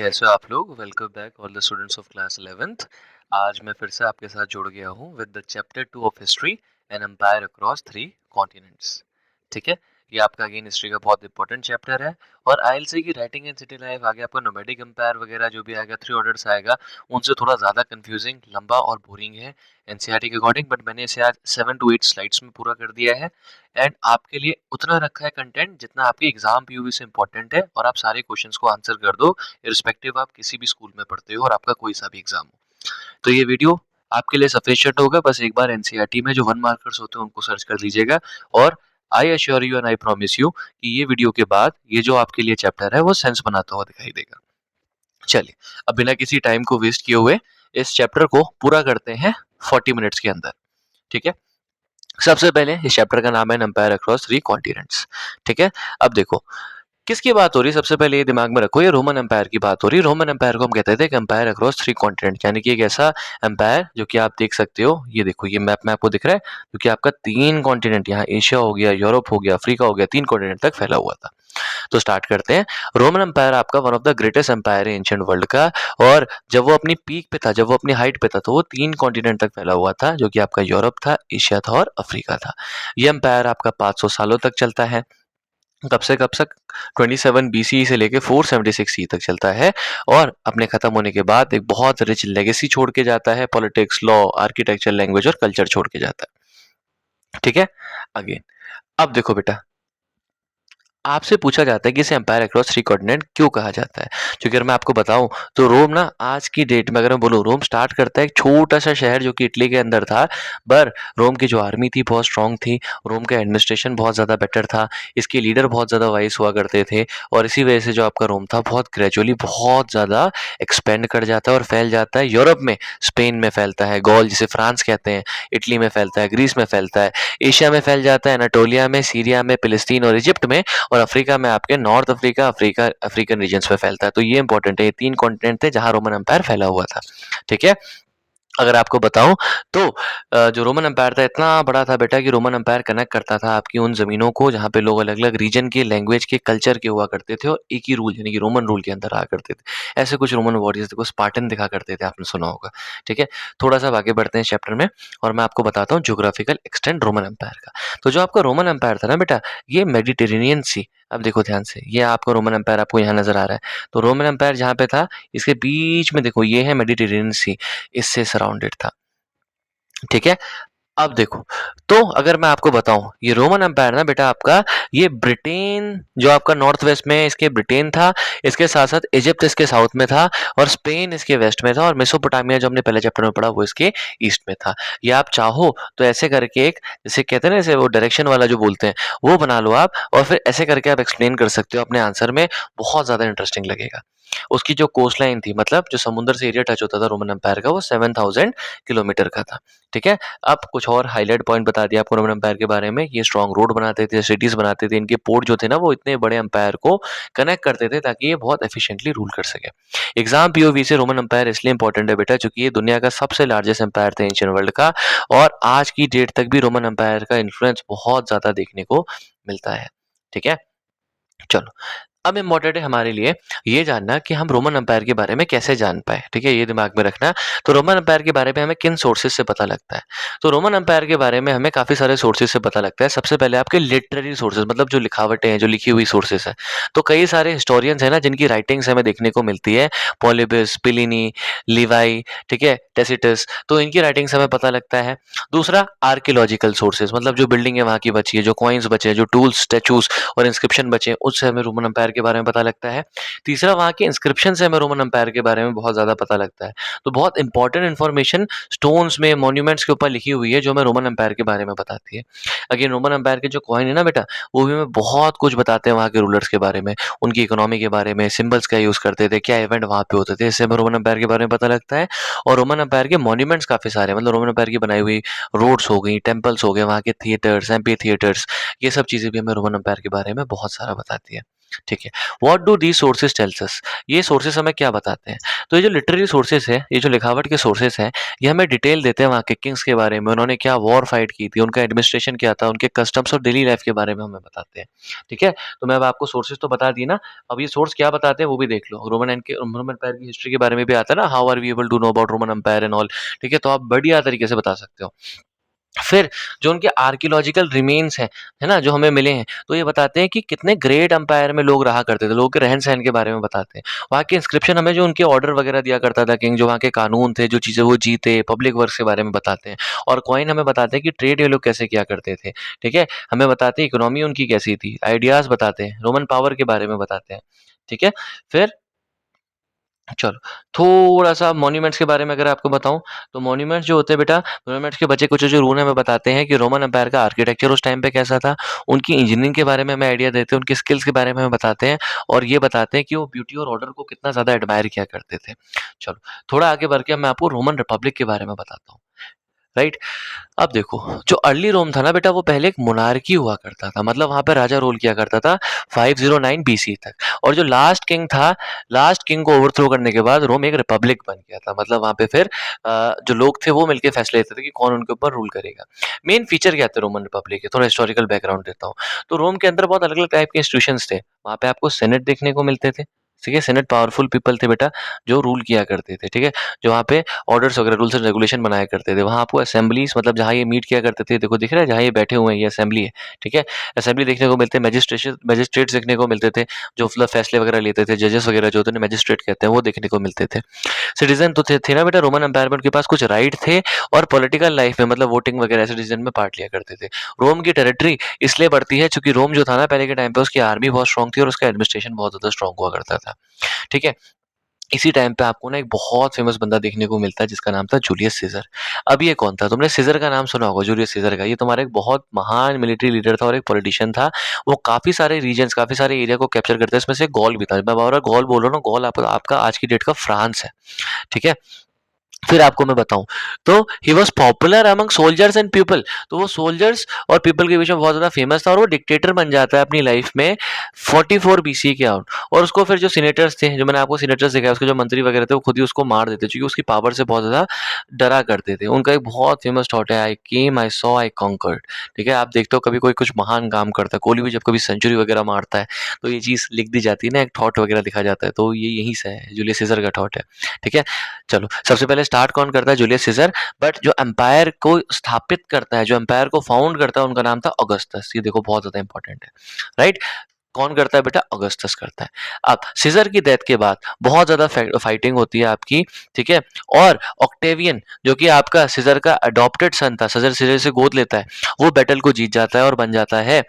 कैसे हो आप लोग? Welcome back all the students of class 11th। आज मैं फिर से आपके साथ जुड़ गया हूँ with the chapter 2 of history an empire across 3 continents. ठीक है, ये आपका अगेन हिस्ट्री का बहुत इंपॉर्टेंट चैप्टर है। और आईएलसी की राइटिंग एंड सिटी लाइफ आगे आपका नोमैडिक एम्पायर वगैरह जो भी आएगा, थ्री ऑर्डर्स आएगा, उनसे थोड़ा ज़्यादा कंफ्यूजिंग, लंबा और बोरिंग है एनसीईआरटी के अकॉर्डिंग। बट मैंने इसे आज 7 to 8 स्लाइड्स में पूरा कर दिया है। एंड आपके लिए उतना रखा है कंटेंट जितना आपके एग्जाम पीओवी से इंपॉर्टेंट है, और आप सारे क्वेश्चंस को आंसर कर दो, इरिस्पेक्टिव आप किसी भी स्कूल में पढ़ते हो और आपका कोई सा भी एग्जाम हो। तो ये वीडियो आपके लिए सफिशिएंट होगा। बस एक बार एनसीईआरटी में जो 1 मार्कर्स होते हैं उनको सर्च कर लीजिएगा। और I assure you and I promise you कि ये वीडियो के बाद ये जो आपके लिए चैप्टर है वो सेंस बनाता हुआ दिखाई देगा। चलिए, अब बिना किसी टाइम को वेस्ट किए हुए इस चैप्टर को पूरा करते हैं 40 मिनट्स के अंदर। ठीक है, सबसे पहले इस चैप्टर का नाम है एम्पायर अक्रॉस 3 कॉन्टिनेंट्स। ठीक है, अब देखो किसकी बात हो रही है, सबसे पहले ये दिमाग में रखो, ये रोमन एम्पायर की बात हो रही है। रोमन एम्पायर को हम कहते थे कि एम्पायर अक्रॉस 3 कॉन्टिनेंट, यानी कि एक ऐसा एम्पायर जो कि आप देख सकते हो, ये देखो ये मैप में आपको दिख रहा है, जो कि आपका 3 कॉन्टिनेंट, यहाँ एशिया हो गया, यूरोप हो गया, अफ्रीका हो गया, 3 कॉन्टिनेंट तक फैला हुआ था। तो स्टार्ट करते हैं। रोमन एम्पायर आपका one of the greatest empire है एंशिएंट वर्ल्ड का। और जब वो अपनी पीक पे था, जब वो अपनी हाइट पे था, तो वो 3 कॉन्टिनेंट तक फैला हुआ था, जो कि आपका यूरोप था, एशिया था और अफ्रीका था। ये एम्पायर आपका 500 सालों तक चलता है। कब से कब तक? 27 बीसी से लेके 476 सी तक चलता है। और अपने खत्म होने के बाद एक बहुत रिच लेगेसी छोड़ के जाता है, पॉलिटिक्स, लॉ, आर्किटेक्चर, लैंग्वेज और कल्चर छोड़ के जाता है। ठीक है, अगेन अब देखो बेटा, आपसे पूछा जाता है कि इसे एम्पायर अक्रॉस 3 कॉन्टिनेंट क्यों कहा जाता है। क्योंकि अगर मैं आपको बताऊं तो रोम ना, आज की डेट में अगर मैं बोलूं, रोम स्टार्ट करता है एक छोटा सा शहर जो कि इटली के अंदर था। पर रोम की जो आर्मी थी बहुत स्ट्रांग थी, रोम का एडमिनिस्ट्रेशन बहुत ज़्यादा बेटर था, इसके लीडर बहुत ज़्यादा वाइस हुआ करते थे। और इसी वजह से जो आपका रोम था बहुत ग्रेजुअली बहुत ज़्यादा एक्सपेंड कर जाता है और फैल जाता है यूरोप में। स्पेन में फैलता है, गॉल जिसे फ्रांस कहते हैं, इटली में फैलता है, ग्रीस में फैलता है, एशिया में फैल जाता है, एनाटोलिया में, सीरिया में, फिलिस्तीन और इजिप्ट में, और अफ्रीका में आपके नॉर्थ अफ्रीका, अफ्रीकन रीजन्स में फैलता है। तो ये इंपॉर्टेंट है, ये 3 कॉन्टिनेंट थे जहां रोमन एम्पायर फैला हुआ था। ठीक है, अगर आपको बताऊं तो जो रोमन एम्पायर था इतना बड़ा था बेटा कि रोमन एम्पायर कनेक्ट करता था आपकी उन जमीनों को जहाँ पे लोग अलग अलग रीजन के, लैंग्वेज के, कल्चर के हुआ करते थे, और एक ही रूल यानी कि रोमन रूल के अंदर रहा करते थे। ऐसे कुछ रोमन वॉरियर्स को स्पार्टन दिखा करते थे, आपने सुना होगा। ठीक है, थोड़ा सा आगे बढ़ते हैं चैप्टर में, और मैं आपको बताता हूँ ज्योग्राफिकल एक्सटेंट रोमन एम्पायर का। तो जो आपका रोमन एम्पायर था ना बेटा, ये मेडिटेरेनियन सी, अब देखो ध्यान से, ये आपका रोमन एम्पायर आपको यहाँ नजर आ रहा है। तो रोमन एम्पायर जहाँ पे था, इसके बीच में देखो ये है मेडिटेरेनियन सी, इससे सराउंडेड था। ठीक है, अब देखो, तो अगर मैं आपको बताऊं, ये रोमन एम्पायर ना बेटा आपका, ये ब्रिटेन जो आपका नॉर्थ वेस्ट में है, इसके ब्रिटेन था, इसके साथ साथ इजिप्ट इसके साउथ में था, और स्पेन इसके वेस्ट में था, और मेसोपोटामिया जो हमने पहले चैप्टर में पढ़ा वो इसके ईस्ट में था। ये आप चाहो तो ऐसे करके एक, जैसे कहते हैं ना, जैसे वो डायरेक्शन वाला जो बोलते हैं, वो बना लो आप, और फिर ऐसे करके आप एक्सप्लेन कर सकते हो अपने आंसर में, बहुत ज्यादा इंटरेस्टिंग लगेगा। उसकी जो कोस्ट लाइन थी, मतलब जो समुद्र से एरिया टच होता था रोमन एम्पायर का, वो 7000 किलोमीटर का था। ठीक है, अब कुछ और हाईलाइट पॉइंट बता दिया आपको रोमन एम्पायर के बारे में। ये स्ट्रॉन्ग रोड बनाते थे, सिटीज बनाते थे, इनके पोर्ट जो थे ना वो इतने बड़े एम्पायर को कनेक्ट करते थे ताकि ये बहुत एफिशिएंटली रूल कर सके। एग्जाम पीओवी से रोमन एम्पायर इसलिए इंपॉर्टेंट है बेटा क्योंकि ये दुनिया का सबसे लार्जेस्ट एम्पायर था एंशिएंट वर्ल्ड का, और आज की डेट तक भी रोमन एम्पायर का इन्फ्लुएंस बहुत ज्यादा देखने को मिलता है। ठीक है, चलो, अब इम्पोर्टेंट है हमारे लिए ये जानना कि हम रोमन एम्पायर के बारे में कैसे जान पाए। ठीक है, ये दिमाग में रखना। तो रोमन एम्पायर के बारे में हमें किन सोर्सेज से पता लगता है? तो रोमन एम्पायर के बारे में हमें काफी सारे सोर्सेज से पता लगता है। सबसे पहले आपके लिटरेरी सोर्सेज, मतलब जो लिखावटें हैं, जो लिखी हुई सोर्सेज है। तो कई सारे हिस्टोरियंस हैं ना जिनकी राइटिंग्स हमें देखने को मिलती है, पॉलिबिस, प्लिनी, लिवाई, ठीक है, टेसिटस, तो इनकी राइटिंग्स हमें पता लगता है। दूसरा, आर्कियोलॉजिकल सोर्सेज, मतलब जो बिल्डिंग है वहाँ की बची है, जो कॉइन्स बचे हैं, जो टूल्स, स्टेचूज और इंस्क्रिप्शन बचे हैं, उससे हमें रोमन एम्पायर के बारे में पता लगता है। तीसरा, वहाँ के इंस्क्रिप्शन से हमें रोमन एम्पायर के बारे में बहुत ज़्यादा पता लगता है। तो बहुत इंपॉर्टेंट इन्फॉर्मेशन स्टोन्स में, मॉन्यूमेंट्स के ऊपर लिखी हुई है जो हमें रोमन एम्पायर के बारे में बताती है। अगेन रोमन एम्पायर के जो कॉइन है ना बेटा, वो भी हमें बहुत कुछ बताते हैं वहाँ के रूलर्स के बारे में, उनकी इकोनॉमी के बारे में, सिंबल्स क्या यूज़ करते थे, क्या इवेंट वहाँ पे होते थे, इससे हमें रोमन एम्पायर के बारे में पता लगता है। और रोमन एम्पायर के मॉन्यूमेंट्स काफ़ी सारे, मतलब रोमन एम्पायर की बनाई हुई रोड्स हो गई, टेम्पल्स हो गए, वहाँ के थिएटर्स, एम्पी थिएटर्स, ये सब चीज़ें भी हमें रोमन एम्पायर के बारे में बहुत सारा बताती है। ठीक है। What do these sources tells us, ये सोर्सेज हमें क्या बताते हैं? तो ये जो लिटरेरी सोर्सेज है, ये जो लिखावट के सोर्सेज हैं, ये हमें डिटेल देते हैं वहाँ के किंग्स के बारे में, उन्होंने क्या वॉर फाइट की थी, उनका एडमिनिस्ट्रेशन क्या था, उनके कस्टम्स और डेली लाइफ के बारे में हमें बताते हैं। ठीक है, तो मैं अब आपको सोर्सेज तो बता दिए ना, अब ये सोर्स क्या बताते हैं वो भी देख लो। रोमन एम्पायर की हिस्ट्री के बारे में भी आता है ना, how are we able to know about Roman empire and all. ठीक है, तो आप बढ़िया तरीके से बता सकते हो। फिर जो उनके आर्कियोलॉजिकल रिमेन्स हैं, है ना, जो हमें मिले हैं, तो ये बताते हैं कि कितने ग्रेट एम्पायर में लोग रहा करते थे, लोगों के रहन-सहन के बारे में बताते हैं। वहाँ के इंस्क्रिप्शन हमें जो उनके ऑर्डर वगैरह दिया करता था किंग, जो वहाँ के कानून थे, जो चीज़ें वो जीते, पब्लिक वर्क्स के बारे में बताते हैं। और कॉइन हमें बताते हैं कि ट्रेड ये लोग कैसे किया करते थे, ठीक है? हमें बताते हैं इकोनॉमी उनकी कैसी थी, आइडियाज़ बताते हैं, रोमन पावर के बारे में बताते हैं, ठीक है? फिर चलो, थोड़ा-सा मॉन्यूमेंट्स के बारे में अगर आपको बताऊँ, तो मॉन्यूमेंट्स जो होते हैं बेटा, मॉन्यूमेंट्स के बचे कुछ जो रूल हमें बताते हैं कि रोमन एम्पायर का आर्किटेक्चर उस टाइम पे कैसा था, उनकी इंजीनियरिंग के बारे में हमें आइडिया देते हैं, उनकी स्किल्स के बारे में हमें बताते हैं और ये बताते हैं कि वो ब्यूटी और ऑर्डर को कितना ज़्यादा एडमायर किया करते थे। चलो, थोड़ा आगे बढ़ के मैं आपको रोमन रिपब्लिक के बारे में बताता हूँ, राइट? अब देखो, जो अर्ली रोम था ना बेटा, वो पहले एक मोनार्की हुआ करता था, मतलब वहाँ पे राजा रूल किया करता था 509 बीसी तक। और जो लास्ट किंग था, लास्ट किंग को ओवरथ्रो करने के बाद रोम एक रिपब्लिक बन गया था। मतलब वहाँ पे फिर जो लोग थे वो मिलके फैसले लेते थे कि कौन उनके ऊपर रूल करेगा। मेन फीचर क्या थे रोमन रिपब्लिक के, थोड़ा हिस्टोरिकल बैकग्राउंड देता हूँ। तो रोम के अंदर बहुत अलग-अलग टाइप के इंस्टीट्यूशंस थे। वहाँ पे आपको सेनेट देखने को मिलते थे, ठीक है? सेनेट पावरफुल पीपल थे बेटा, जो रूल किया करते थे, ठीक है? जो वहाँ पे ऑर्डर्स वगैरह रूल्स एंड रेगुलेशन बनाया करते थे। वहाँ आपको असेंबलीज़, मतलब जहाँ ये मीट किया करते थे, देखो दिख रहा है जहाँ ये बैठे हुए हैं, ये असेंबली है, ठीक है? असेंबली देखने को मिलते हैं, मैजिस्ट्रेट्स देखने को मिलते थे, जो मतलब फैसले वगैरह लेते थे, जजेस वगैरह जो होते हैं उन्हें मैजिस्ट्रेट कहते हैं, वो देखने को मिलते थे। सिटीज़न तो थे ना बेटा रोमन एम्पायर में, उनके पास कुछ राइट थे और पॉलिटिकल लाइफ में मतलब वोटिंग वगैरह ऐसे डिसीजन में पार्ट लिया करते थे। रोम की टेरिटरी इसलिए बढ़ती है चूँकि रोम जो था ना पहले के टाइम पे, उसकी आर्मी बहुत स्ट्रॉन्ग थी और उसका एडमिनिस्ट्रेशन बहुत ज़्यादा स्ट्रॉन्ग हुआ करता था, ठीक है? इसी टाइम पे आपको ना एक बहुत फेमस बंदा देखने को मिलता है जिसका नाम था जूलियस सीज़र। अब ये कौन था? तुमने सीज़र का नाम सुना होगा, जूलियस सीज़र का। ये तुम्हारा एक बहुत महान मिलिट्री लीडर था और एक पॉलिटिशियन था। वो काफ़ी सारे रीजन्स, काफ़ी सारे एरिया को कैप्चर करता है, इसमें से गॉल भी था। मैं बार-बार गॉल बोल रहा हूँ ना, गॉल आपका आपका आज की डेट का फ्रांस है, ठीक है? फिर आपको मैं बताऊँ, तो he was popular among soldiers and people. तो वो सोल्जर्स और पीपल के बीच में बहुत ज़्यादा फेमस था और वो डिक्टेटर बन जाता है अपनी लाइफ में 44 बीसी के अराउंड। और उसको फिर जो सीनेटर्स थे, जो मैंने आपको सीनेटर्स दिखाया, उसके जो मंत्री वगैरह थे, वो खुद ही उसको मार देते क्योंकि उसकी पावर से बहुत ज़्यादा डरा करते थे। उनका एक बहुत फेमस थॉट है, आई केम, आई सॉ, आई कॉन्कर्ड। ठीक है? आप देखते हो कभी कोई कुछ महान काम करता है, कोहली भी जब कभी सेंचुरी वगैरह मारता है, तो ये चीज़ लिख दी जाती है ना, एक थॉट वगैरह लिखा जाता है, तो ये यहीं से है, जूलियस सीज़र का थॉट है। ठीक है? चलो, सबसे पहले स्टार्ट कौन करता है? Julius Caesar. बट जो एम्पायर को स्थापित करता है, जो एम्पायर को फाउंड करता है, उनका नाम था ऑगस्टस। ये देखो बहुत ज़्यादा इंपॉर्टेंट है, राइट? कौन करता है बेटा? ऑगस्टस करता है। अब सीज़र की डेथ के बाद बहुत ज़्यादा फाइटिंग होती है आपकी, ठीक है? और ऑक्टेवियन जो कि आपका सीज़र का अडॉप्टेड सन था, सीज़र सीज़र से गोद लेता है, वो बैटल को जीत जाता है और बन जाता है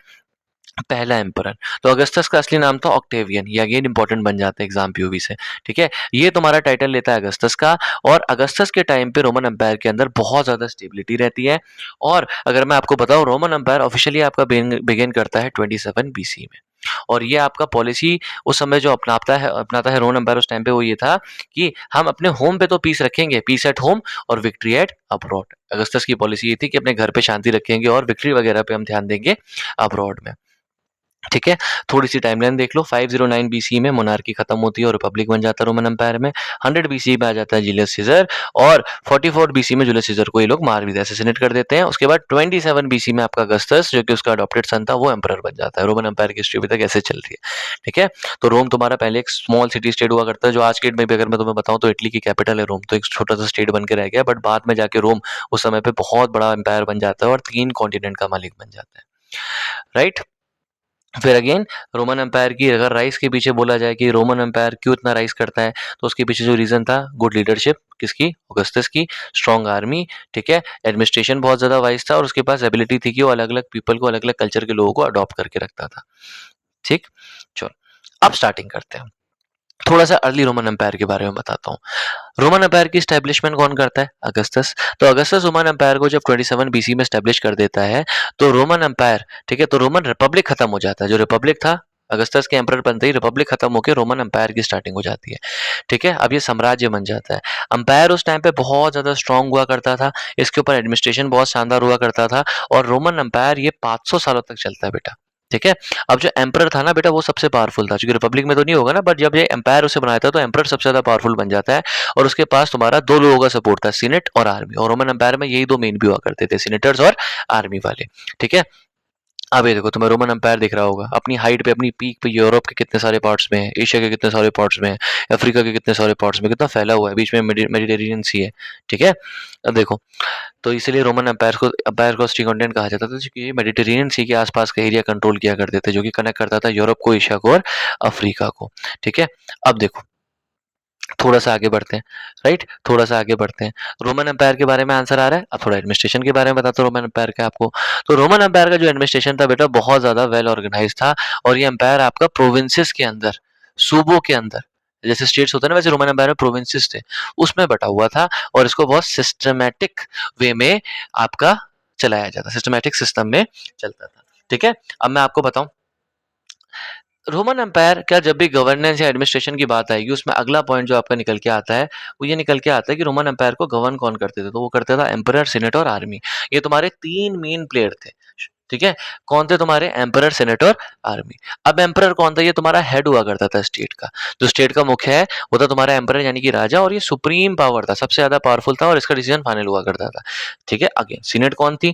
पहला एम्परर। तो अगस्टस का असली नाम था ऑक्टेवियन। ये अगेन इंपॉर्टेंट बन जाता है एग्जाम पीओवी से, ठीक है? ये तुम्हारा टाइटल लेता है अगस्टस का। और अगस्टस के टाइम पे रोमन एम्पायर के अंदर बहुत ज़्यादा स्टेबिलिटी रहती है। और अगर मैं आपको बताऊँ, रोमन एम्पायर ऑफिशियली आपका बिगिन करता है 27 बीसी में। और ये आपका पॉलिसी उस समय जो अपनाता है रोमन एम्पायर उस टाइम पे, वो ये था कि हम अपने होम पे तो पीस रखेंगे, पीस एट होम और विक्ट्री एट अब्रॉड। अगस्टस की पॉलिसी ये थी कि अपने घर पे शांति रखेंगे और विक्ट्री वगैरह पे हम ध्यान देंगे अब्रॉड में। ठीक है? थोड़ी-सी टाइमलाइन देख लो, 509 बीसी में मोनार्की खत्म होती है और रिपब्लिक बन जाता है रोमन एम्पायर में। 100 बीसी में आ जाता है जूलियस सीज़र और 44 बीसी में जूलियस सीज़र को ये लोग मार भी असैसिनेट कर देते हैं। उसके बाद 27 बीसी में आपका अगस्टस, जो कि उसका अडॉप्टेड सन था, वो एम्परर बन जाता है। रोमन एम्पायर की हिस्ट्री अभी तक ऐसे चल रही है। ठीक है? तो रोम तुम्हारा पहले एक स्मॉल सिटी स्टेट हुआ करता है, जो आज की डेट में भी अगर मैं तुम्हें बताऊँ तो इटली की कैपिटल है रोम, तो एक छोटा-सा स्टेट बन के रह गया, बट बाद में जाके रोम उस समय पे बहुत बड़ा एम्पायर बन जाता है और 3 कॉन्टिनेंट का मालिक बन जाता है। राइट? फिर अगेन रोमन एम्पायर की अगर राइज के पीछे बोला जाए कि रोमन एम्पायर क्यों इतना राइज करता है, तो उसके पीछे जो रीज़न था, गुड लीडरशिप किसकी? ऑगस्टस की, स्ट्रॉन्ग आर्मी, ठीक है? एडमिनिस्ट्रेशन बहुत ज़्यादा वाइज़ था और उसके पास एबिलिटी थी कि वो अलग-अलग पीपल को, अलग-अलग कल्चर के लोगों को अडॉप्ट करके रखता था। ठीक? चलो, अब स्टार्टिंग करते हैं। थोड़ा-सा अर्ली रोमन एम्पायर के बारे में बताता हूँ। रोमन एम्पायर की एस्टैब्लिशमेंट कौन करता है? अगस्टस। तो अगस्टस रोमन एम्पायर को जब 27 बीसी में एस्टैब्लिश कर देता है, तो रोमन एम्पायर, ठीक है? तो रोमन रिपब्लिक खत्म हो जाता है। जो रिपब्लिक था, अगस्टस के एम्परर बनते ही रिपब्लिक खत्म होके रोमन एम्पायर की स्टार्टिंग हो जाती है। ठीक है? अब ये साम्राज्य बन जाता है। एम्पायर उस टाइम पे बहुत ज़्यादा स्ट्रॉन्ग हुआ करता था। इसके ऊपर एडमिनिस्ट्रेशन बहुत शानदार हुआ करता था और रोमन एम्पायर ये 500 सालों तक चलता है बेटा। ठीक है। अब जो एम्परर था ना बेटा वो सबसे पावरफुल था, क्योंकि रिपब्लिक में तो नहीं होगा ना, बट जब ये एम्पायर उसे बनाया था तो एम्परर सबसे ज्यादा पावरफुल बन जाता है और उसके पास तुम्हारा दो लोगों का सपोर्ट था, सीनेट और आर्मी। और रोमन एम्पायर में यही दो मेन भी हुआ करते थे, सीनेटर्स और आर्मी वाले। ठीक है। अब ये देखो, तुम्हें रोमन एम्पायर दिख रहा होगा अपनी हाइट पे, अपनी पीक पे यूरोप के कितने सारे पार्ट्स में है, एशिया के कितने सारे पार्ट्स में है, अफ्रीका के कितने सारे पार्ट्स में, कितना फैला हुआ है, बीच में मेडिटेरेनियन सी है। ठीक है। अब देखो, तो इसलिए रोमन एम्पायर को सी कॉन्टिनेंट कहा जाता था, क्योंकि ये मेडिटेरेनियन सी के आसपास का एरिया कंट्रोल किया करते थे, जो कि कनेक्ट करता था यूरोप को, एशिया को और अफ्रीका को। ठीक है। अब देखो, थोड़ा सा आगे बढ़ते हैं, राइट, थोड़ा सा आगे बढ़ते हैं। रोमन एम्पायर के बारे में आंसर आ रहा है। अब थोड़ा एडमिनिस्ट्रेशन के बारे में बताता हूँ रोमन एम्पायर का आपको। तो रोमन एम्पायर का जो एडमिनिस्ट्रेशन था बेटा बहुत ज्यादा वेल ऑर्गेनाइज था, और ये एम्पायर आपका प्रोविंसेस के अंदर, सूबों के अंदर, जैसे स्टेट्स होते हैं ना वैसे रोमन एम्पायर में प्रोविंसेस थे, उसमें बटा हुआ था। और इसको बहुत सिस्टमेटिक वे में आपका चलाया जाता, सिस्टमेटिक सिस्टम में चलता था। ठीक है। अब मैं आपको बताऊं, रोमन एम्पायर क्या, जब भी गवर्नेंस या एडमिनिस्ट्रेशन की बात आएगी उसमें अगला पॉइंट जो आपका निकल के आता है वो ये निकल के आता है कि रोमन एम्पायर को गवर्न कौन करते थे। तो वो करता था एम्परर, सेनेट और आर्मी। ये तुम्हारे तीन मेन प्लेयर थे। ठीक है। कौन थे तुम्हारे? एम्परर, सेनेट और आर्मी। अब एम्परर कौन था? ये तुम्हारा हेड हुआ करता था स्टेट का। जो स्टेट का मुख्य है वो था तुम्हारा एम्परर यानी कि राजा, और ये सुप्रीम पावर था, सबसे ज्यादा पावरफुल था और इसका डिसीजन फाइनल हुआ करता था। ठीक है। अगेन सीनेट कौन थी?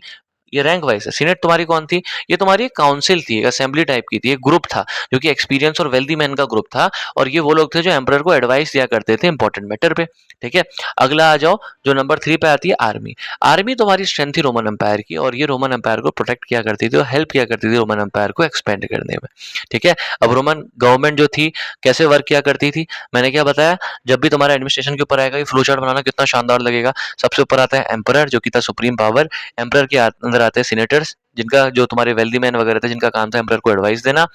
ये रैंक वाइज है। सीनेट तुम्हारी कौन थी? ये तुम्हारी एक काउंसिल थी, एक असेंबली टाइप की थी, एक ग्रुप था जो कि एक्सपीरियंस और वेल्दी मैन का ग्रुप था, और ये वो लोग थे जो एम्परर को एडवाइस दिया करते थे इंपॉर्टेंट मैटर पे। ठीक है। अगला आ जाओ, जो नंबर 3 पे आती है आर्मी। आर्मी तुम्हारी स्ट्रेंथ थी रोमन एम्पायर की, और ये रोमन एम्पायर को प्रोटेक्ट किया करती थी और हेल्प किया करती थी रोमन एम्पायर को एक्सपेंड करने में। ठीक है। अब रोमन गवर्नमेंट जो थी कैसे वर्क किया करती थी, मैंने क्या बताया, जब भी तुम्हारा एडमिनिस्ट्रेशन के ऊपर आएगा, ये फ्लो चार्ट बनाना कितना शानदार लगेगा। सबसे ऊपर आता है एम्परर जो कि था सुप्रीम पावर। एम्परर के अंदर आते हैं सीनेटर्स, जिनका, जो तुम्हारे वेल्दी मैन वगैरह थे, जिनका काम था एम्परर को एडवाइस देना।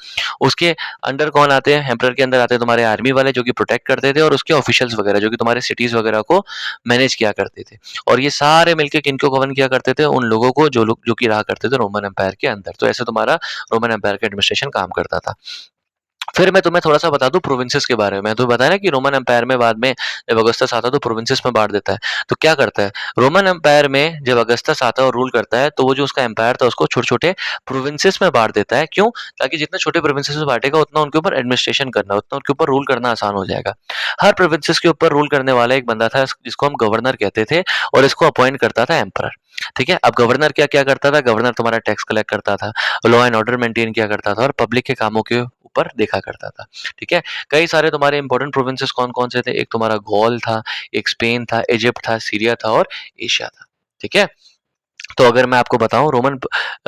उसके अंडर कौन आते हैं? एम्परर के अंदर आते हैं तुम्हारे आर्मी वाले जो कि प्रोटेक्ट करते थे, और उसके ऑफिशियल्स वगैरह जो कि तुम्हारे सिटीज वगैरह को मैनेज किया करते थे। और ये सारे मिलकर किनको गवर्न किया करते थे? उन लोगों को जो लोग जो कि रहा करते थे रोमन एम्पायर के अंदर। तो ऐसे तुम्हारा रोमन एम्पायर का एडमिनिस्ट्रेशन काम करता था। फिर मैं तुम्हें थोड़ा सा बता दूं प्रोविंसेस के बारे में। तो बताया ना कि रोमन एम्पायर में बाद में जब अगस्टस आता है तो प्रोविंसेस में बांट देता है। तो क्या करता है रोमन एम्पायर में, जब अगस्टस आता है और रूल करता है तो वो जो उसका एम्पायर था उसको छोटे छोटे प्रोविंसेस में बांट देता है। क्यों? ताकि जितने छोटे प्रोविंसेस में बांटेगा उतना उनके ऊपर एडमिनिस्ट्रेशन करना, उतना उनके ऊपर रूल करना आसान हो जाएगा। हर प्रोविंसेस के ऊपर रूल करने वाला एक बंदा था जिसको हम गवर्नर कहते थे, और इसको अपॉइंट करता था एम्परर। ठीक है। अब गवर्नर क्या क्या करता था? गवर्नर तुम्हारा टैक्स कलेक्ट करता था, लॉ एंड ऑर्डर मेंटेन किया करता था, और पब्लिक के कामों के ऊपर देखा करता था। ठीक है। कई सारे तुम्हारे इंपॉर्टेंट प्रोविंसेस कौन कौन से थे? एक तुम्हारा गॉल था, एक स्पेन था, इजिप्ट था, सीरिया था और एशिया था। ठीक है। तो अगर मैं आपको बताऊं, रोमन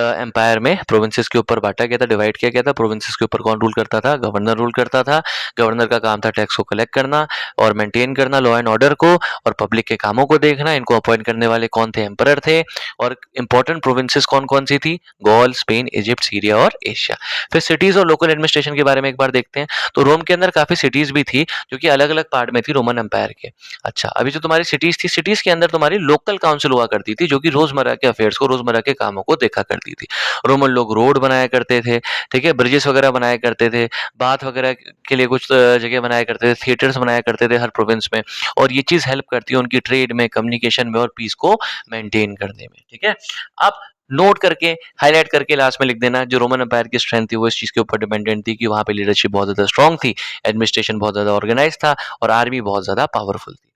एम्पायर में प्रोविंसेस के ऊपर बांटा गया था, डिवाइड किया गया था। प्रोविंसेस के ऊपर कौन रूल करता था? गवर्नर रूल करता था। गवर्नर का काम था टैक्स को कलेक्ट करना और मेंटेन करना, लॉ एंड ऑर्डर को, और पब्लिक के कामों को देखना। इनको अपॉइंट करने वाले कौन थे? एम्परर थे। और इंपॉर्टेंट प्रोविंसेस कौन कौन सी थी? गॉल, स्पेन, इजिप्ट, सीरिया और एशिया। फिर सिटीज और लोकल एडमिनिस्ट्रेशन के बारे में एक बार देखते हैं। तो रोम के अंदर काफी सिटीज भी थी जो कि अलग अलग पार्ट में थी रोमन एम्पायर के। अच्छा, अभी जो तुम्हारी सिटीज थी, सिटीज के अंदर तुम्हारी लोकल काउंसिल हुआ करती थी जो कि रोजमर्रा के अफेयर्स को, रोजमर्रा के कामों को देखा करती थी। रोमन लोग रोड बनाया करते थे, ठीक है, ब्रिजेस वगैरह बनाया करते थे, बाथ वगैरह के लिए कुछ जगह बनाया करते थे, थिएटर्स बनाया करते थे हर प्रोविंस में। और ये चीज हेल्प करती है उनकी ट्रेड में, कम्युनिकेशन में और पीस को मेंटेन करने में। ठीक है। आप नोट करके, हाईलाइट करके लास्ट में लिख देना, जो रोमन एम्पायर की स्ट्रेंथ थी वो इस चीज के ऊपर डिपेंडेंट थी कि वहां पे लीडरशिप बहुत ज्यादा स्ट्रांग थी, एडमिनिस्ट्रेशन बहुत ज्यादा ऑर्गेनाइज था, और आर्मी बहुत ज्यादा पावरफुल थी।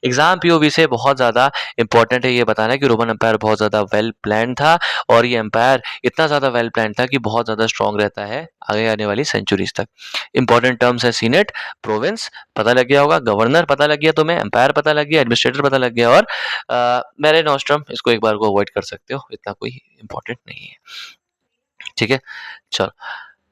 एग्जाम पीओवी से बहुत ज्यादा इंपॉर्टेंट है ये बताना कि रोमन एम्पायर बहुत ज्यादा वेल प्लान था, और ये एम्पायर इतना ज्यादा वेल प्लान था कि बहुत ज्यादा स्ट्रांग रहता है आगे आने वाली सेंचुरीज तक। इंपॉर्टेंट टर्म्स है सीनेट, प्रोविंस पता लग गया होगा, गवर्नर पता लग गया तुम्हें, एम्पायर पता लग गया, एडमिनिस्ट्रेटर पता लग गया, और मेरे नॉस्ट्रम, इसको एक बार को अवॉइड कर सकते हो, इतना कोई इंपॉर्टेंट नहीं है। ठीक है। चलो,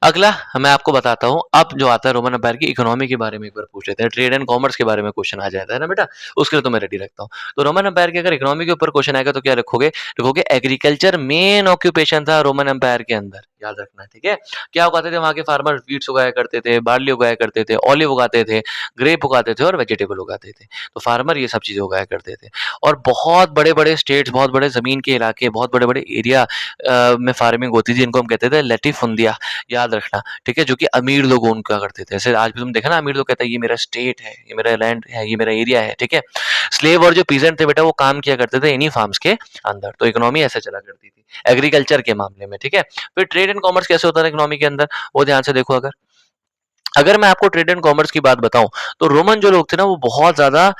अगला मैं आपको बताता हूँ। अब जो आता है रोमन एम्पायर की इकोनॉमी के बारे में एक बार पूछ लेते हैं। ट्रेड एंड कॉमर्स के बारे में क्वेश्चन आ जाता है ना बेटा, उसके लिए तो मैं रेडी रखता हूँ। तो रोमन एम्पायर के अगर इकोनॉमी के ऊपर क्वेश्चन आएगा तो क्या रखोगे? लिखोगे एग्रीकल्चर मेन ऑक्यूपेशन था रोमन एम्पायर के अंदर। याद रखना, ठीक है। क्या उगाते थे वहां के फार्मर? वीट्स उगाया करते थे, बार्ली उगाया करते थे, ऑलिव उगाते थे, ग्रेप उगाते थे और वेजिटेबल उगाते थे। तो फार्मर ये सब चीजें उगाया करते थे। और बहुत बड़े बड़े स्टेट्स, बहुत बड़े जमीन के इलाके, बहुत बड़े बड़े एरिया में फार्मिंग होती थी, इनको हम कहते थे लेटिफुंदिया। याद याद रखना, ठीक है, जो कि अमीर लोग उनका करते थे। जैसे आज भी तुम देखा ना, अमीर लोग कहते हैं ये मेरा स्टेट है, ये मेरा लैंड है, ये मेरा एरिया है, ठीक है। स्लेव और जो पीजेंट थे बेटा, वो काम किया करते थे इन्हीं फार्म्स के अंदर, तो इकोनॉमी ऐसे चला करती थी एग्रीकल्चर के मामले में, ठीक है। फिर ट्रेड एंड कॉमर्स कैसे होता था इकोनॉमी के अंदर, वो ध्यान से देखो। अगर अगर मैं आपको ट्रेड एंड कॉमर्स की बात बताऊं, तो रोमन जो लोग थे ना, वो बहुत ज्यादा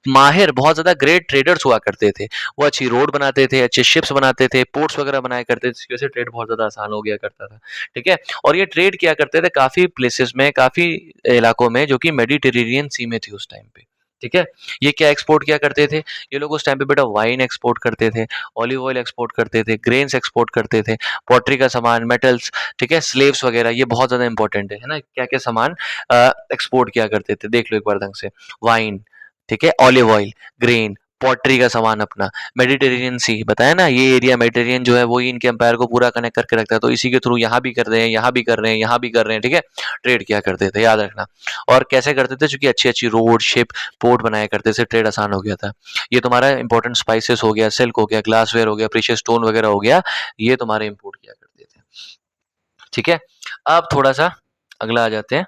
माहिर, बहुत ज्यादा ग्रेट ट्रेडर्स हुआ करते थे। वो अच्छी रोड बनाते थे, अच्छे शिप्स बनाते थे, पोर्ट्स वगैरह बनाया करते थे, जिसकी वजह से ट्रेड बहुत ज्यादा आसान हो गया करता था, ठीक है। और ये ट्रेड किया करते थे काफी प्लेसेस में, काफी इलाकों में, जो कि मेडिटेरेनियन सी में थी उस टाइम पे, ठीक है। ये क्या एक्सपोर्ट किया करते थे ये लोग उस टाइम पे बेटा, वाइन एक्सपोर्ट करते थे, ऑलिव ऑयल एक्सपोर्ट करते थे, ग्रेन्स एक्सपोर्ट करते थे, पॉटरी का सामान, मेटल्स, ठीक है, स्लेव्स वगैरह, ये बहुत ज्यादा इंपॉर्टेंट है ना, क्या क्या सामान एक्सपोर्ट किया करते थे, देख लो एक बार ढंग से। वाइन, ठीक है, ऑलिव ऑयल, ग्रेन, पॉटरी का सामान अपना, मेडिटेरेनियन सी बताया ना, ये एरिया मेडिटेरेनियन जो है वो ही इनके एम्पायर को पूरा कनेक्ट करके रखता है, तो इसी के थ्रू यहाँ भी कर रहे हैं, यहाँ भी कर रहे हैं, यहाँ भी कर रहे हैं, ठीक है। ट्रेड किया करते थे, याद रखना। और कैसे करते थे, क्योंकि अच्छी अच्छी रोड, शिप, पोर्ट बनाया करते थे, ट्रेड आसान हो गया था। ये तुम्हारा इंपॉर्टेंट स्पाइसेस हो गया, सिल्क हो गया, ग्लासवेयर हो गया, प्रीशियस स्टोन वगैरह हो गया, ये तुम्हारे इंपोर्ट किया करते थे, ठीक है। अब थोड़ा सा अगला आ जाते हैं,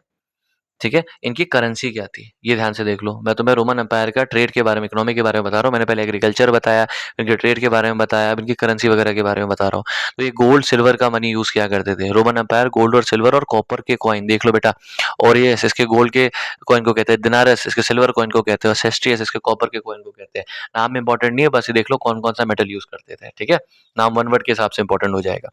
ठीक है। इनकी करेंसी क्या थी, ये ध्यान से देख लो। मैं तुम्हें रोमन एम्पायर का ट्रेड के बारे में, इकोनॉमी के बारे में बता रहा हूँ। मैंने पहले एग्रीकल्चर बताया, इनके ट्रेड के बारे में बताया, अब इनकी करेंसी वगैरह के बारे में बता रहा हूँ। तो ये गोल्ड सिल्वर का मनी यूज किया करते थे रोमन एम्पायर, गोल्ड और सिल्वर और कॉपर के कॉइन, देख लो बेटा। और ये इसके गोल्ड के कॉइन को कहते हैं दिनारस, इसके सिल्वर कॉइन को कहते हैं, और सेस्ट्रियस इसके कॉपर के कॉइन को कहते हैं। नाम इंपॉर्टेंट नहीं है, बस ये देख लो कौन कौन सा मेटल यूज करते थे, ठीक है। नाम वन वर्ड के हिसाब से इंपॉर्टेंट हो जाएगा।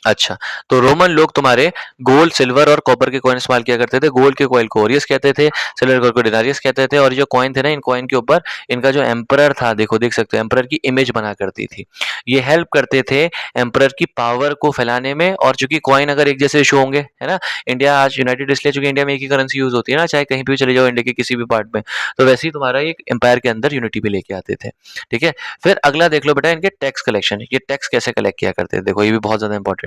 अच्छा, तो रोमन लोग तुम्हारे गोल्ड, सिल्वर और कॉपर के कॉइन इस्तेमाल किया करते थे। गोल्ड के कॉइन को ओरियस कहते थे, सिल्वर कॉइन को डिनारियस कहते थे, और जो कॉइन थे ना, इन कॉइन के ऊपर इनका जो एम्परर था, देखो देख सकते हो, एम्परर की इमेज बना करती थी। ये हेल्प करते थे एम्परर की पावर को फैलाने में। और चूंकि कॉइन अगर एक जैसे शो होंगे, है ना, इंडिया आज यूनाइटेड इसलिए चूंकि इंडिया में एक ही करेंसी यूज होती है ना, चाहे कहीं पे भी चले जाओ इंडिया के किसी भी पार्ट में, तो वैसे ही तुम्हारा एक एम्पायर के अंदर यूनिटी भी लेके आते थे, ठीक है। फिर अगला देख लो बेटा, इनके टैक्स कलेक्शन, ये टैक्स कैसे कलेक्ट किया करते थे, देखो ये भी बहुत ज्यादा इंपॉर्टेंट है।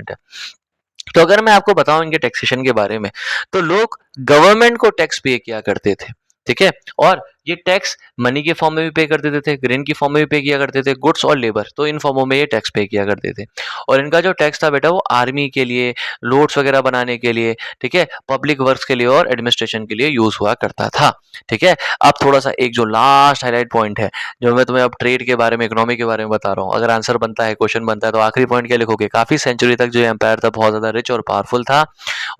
तो अगर मैं आपको बताऊं इनके टैक्सेशन के बारे में, तो लोग गवर्नमेंट को टैक्स पे किया करते थे, ठीक है। और ये टैक्स मनी के फॉर्म में भी पे कर देते थे, ग्रेन की फॉर्म में भी पे किया करते थे, गुड्स और लेबर, तो इन फॉर्मों में ये टैक्स पे किया करते थे। और इनका जो टैक्स था बेटा, वो आर्मी के लिए, लोड्स वगैरह बनाने के लिए, ठीक है, पब्लिक वर्क्स के लिए और एडमिनिस्ट्रेशन के लिए यूज हुआ करता था, ठीक है। अब थोड़ा सा एक जो लास्ट हाईलाइट पॉइंट है, जो मैं तुम्हें अब ट्रेड के बारे में, इकोनॉमी के बारे में बता रहा हूँ, अगर आंसर बनता है, क्वेश्चन बनता है, तो आखिरी पॉइंट क्या लिखोगे, काफी सेंचुरी तक जो एम्पायर था बहुत ज्यादा रिच और पावरफुल था,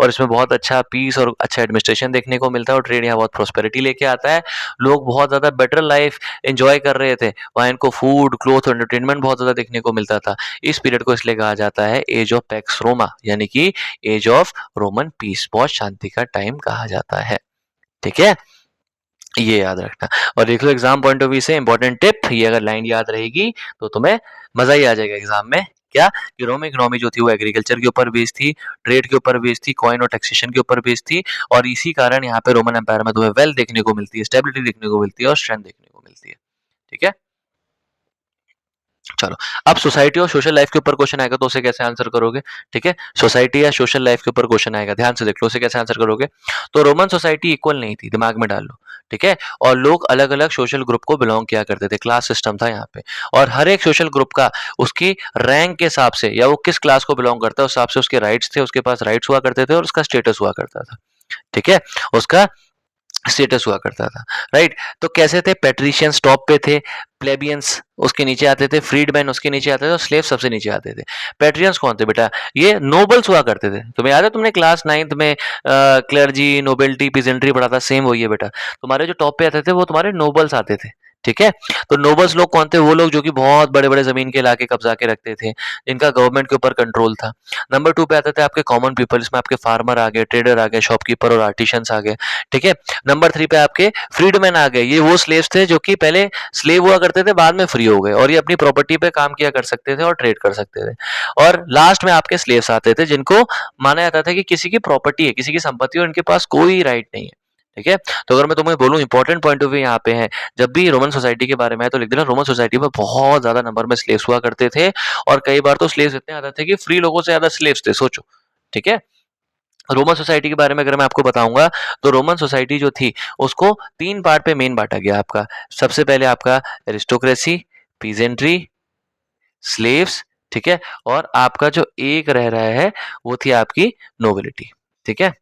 और इसमें बहुत अच्छा पीस और अच्छा एडमिनिस्ट्रेशन देखने को मिलता है, और ट्रेड यहाँ बहुत प्रोस्पेरिटी लेके आता है। लोग बहुत ज्यादा बेटर लाइफ एंजॉय कर रहे थे, वहाँ इनको फूड, क्लोथ और एंटरटेनमेंट बहुत ज्यादा देखने को मिलता था। इस पीरियड को इसलिए कहा जाता है एज ऑफ पैक्स रोमा, यानी कि एज ऑफ रोमन पीस, बहुत शांति का टाइम कहा जाता है, ठीक है। ये याद रखना। और देख लो एग्जाम पॉइंट ऑफ व्यू से इंपॉर्टेंट टिप, ये अगर लाइन याद रहेगी तो तुम्हें मजा ही आ जाएगा एग्जाम में। क्या, कि रोमन इकोनॉमी जो थी वो एग्रीकल्चर के ऊपर बेस्ड थी, ट्रेड के ऊपर बेस्ड थी, कॉइन और टैक्सेशन के ऊपर बेस्ड थी, और इसी कारण यहाँ पे रोमन एम्पायर में तुम्हें वेल्थ देखने को मिलती है, स्टेबिलिटी देखने को मिलती है, और स्ट्रेंथ देखने को मिलती है, ठीक है। चलो, अब सोसाइटी और सोशल लाइफ के ऊपर क्वेश्चन आएगा तो उसे कैसे आंसर करोगे, ठीक है। सोसाइटी या सोशल लाइफ के ऊपर क्वेश्चन आएगा, ध्यान से देख लो, उसे कैसे आंसर करोगे। तो रोमन सोसाइटी इक्वल नहीं थी, दिमाग में डाल लो, ठीक है। और लोग अलग अलग सोशल ग्रुप को बिलोंग किया करते थे, क्लास सिस्टम था यहाँ पे। और हर एक सोशल ग्रुप का उसकी रैंक के हिसाब से, या वो किस क्लास को बिलोंग करता है उस हिसाब से उसके राइट्स थे, उसके पास राइट्स हुआ करते थे, और उसका स्टेटस हुआ करता था, ठीक है। उसका स्टेटस हुआ करता था, राइट। तो कैसे थे, पेट्रिशियंस टॉप पे थे, प्लेबियंस उसके नीचे आते थे, फ्रीडमैन उसके नीचे आते थे, और स्लेव सबसे नीचे आते थे। पेट्रियंस कौन थे बेटा, ये नोबल्स हुआ करते थे। तुम्हें याद है, तुमने क्लास 9th में क्लर्जी, नोबेलिटी, पीजेंट्री पढ़ा था, सेम वही है बेटा। तुम्हारे जो टॉप पे आते थे वो तुम्हारे नोबल्स आते थे, ठीक है। तो नोबल्स लोग कौन थे, वो लोग जो कि बहुत बड़े बड़े जमीन के इलाके कब्जा के रखते थे, जिनका गवर्नमेंट के ऊपर कंट्रोल था। नंबर 2 पे आते थे आपके कॉमन पीपल, इसमें आपके फार्मर आ गए, ट्रेडर आ गए, शॉपकीपर और आर्टिशंस आ गए, ठीक है। नंबर 3 पे आपके फ्रीडमैन आ गए, ये वो स्लेव्स थे जो कि पहले स्लेव हुआ करते थे, बाद में फ्री हो गए, और ये अपनी प्रॉपर्टी पे काम किया कर सकते थे और ट्रेड कर सकते थे। और लास्ट में आपके स्लेव्स आते थे, जिनको माना जाता था कि किसी की प्रॉपर्टी है, किसी की संपत्ति है, और इनके पास कोई राइट नहीं है, ठीक है। तो अगर मैं तुम्हें बोलूं इंपॉर्टेंट पॉइंट ऑफ व्यू यहाँ पे है, जब भी रोमन सोसाइटी के बारे में है तो लिख देना, रोमन सोसाइटी में बहुत ज्यादा नंबर में स्लेव्स हुआ करते थे, और कई बार तो स्लेव्स इतने ज्यादा थे कि फ्री लोगों से ज्यादा स्लेव्स थे, सोचो, ठीक है। रोमन सोसाइटी के बारे में अगर मैं आपको बताऊंगा, तो रोमन सोसाइटी जो थी उसको 3 पार्ट पे मेन बांटा गया आपका। सबसे पहले आपका एरिस्टोक्रेसी, पीजेंट्री, स्लेव्स, ठीक है, और आपका जो एक रह रहा है वो थी आपकी नोबिलिटी। ठीक है,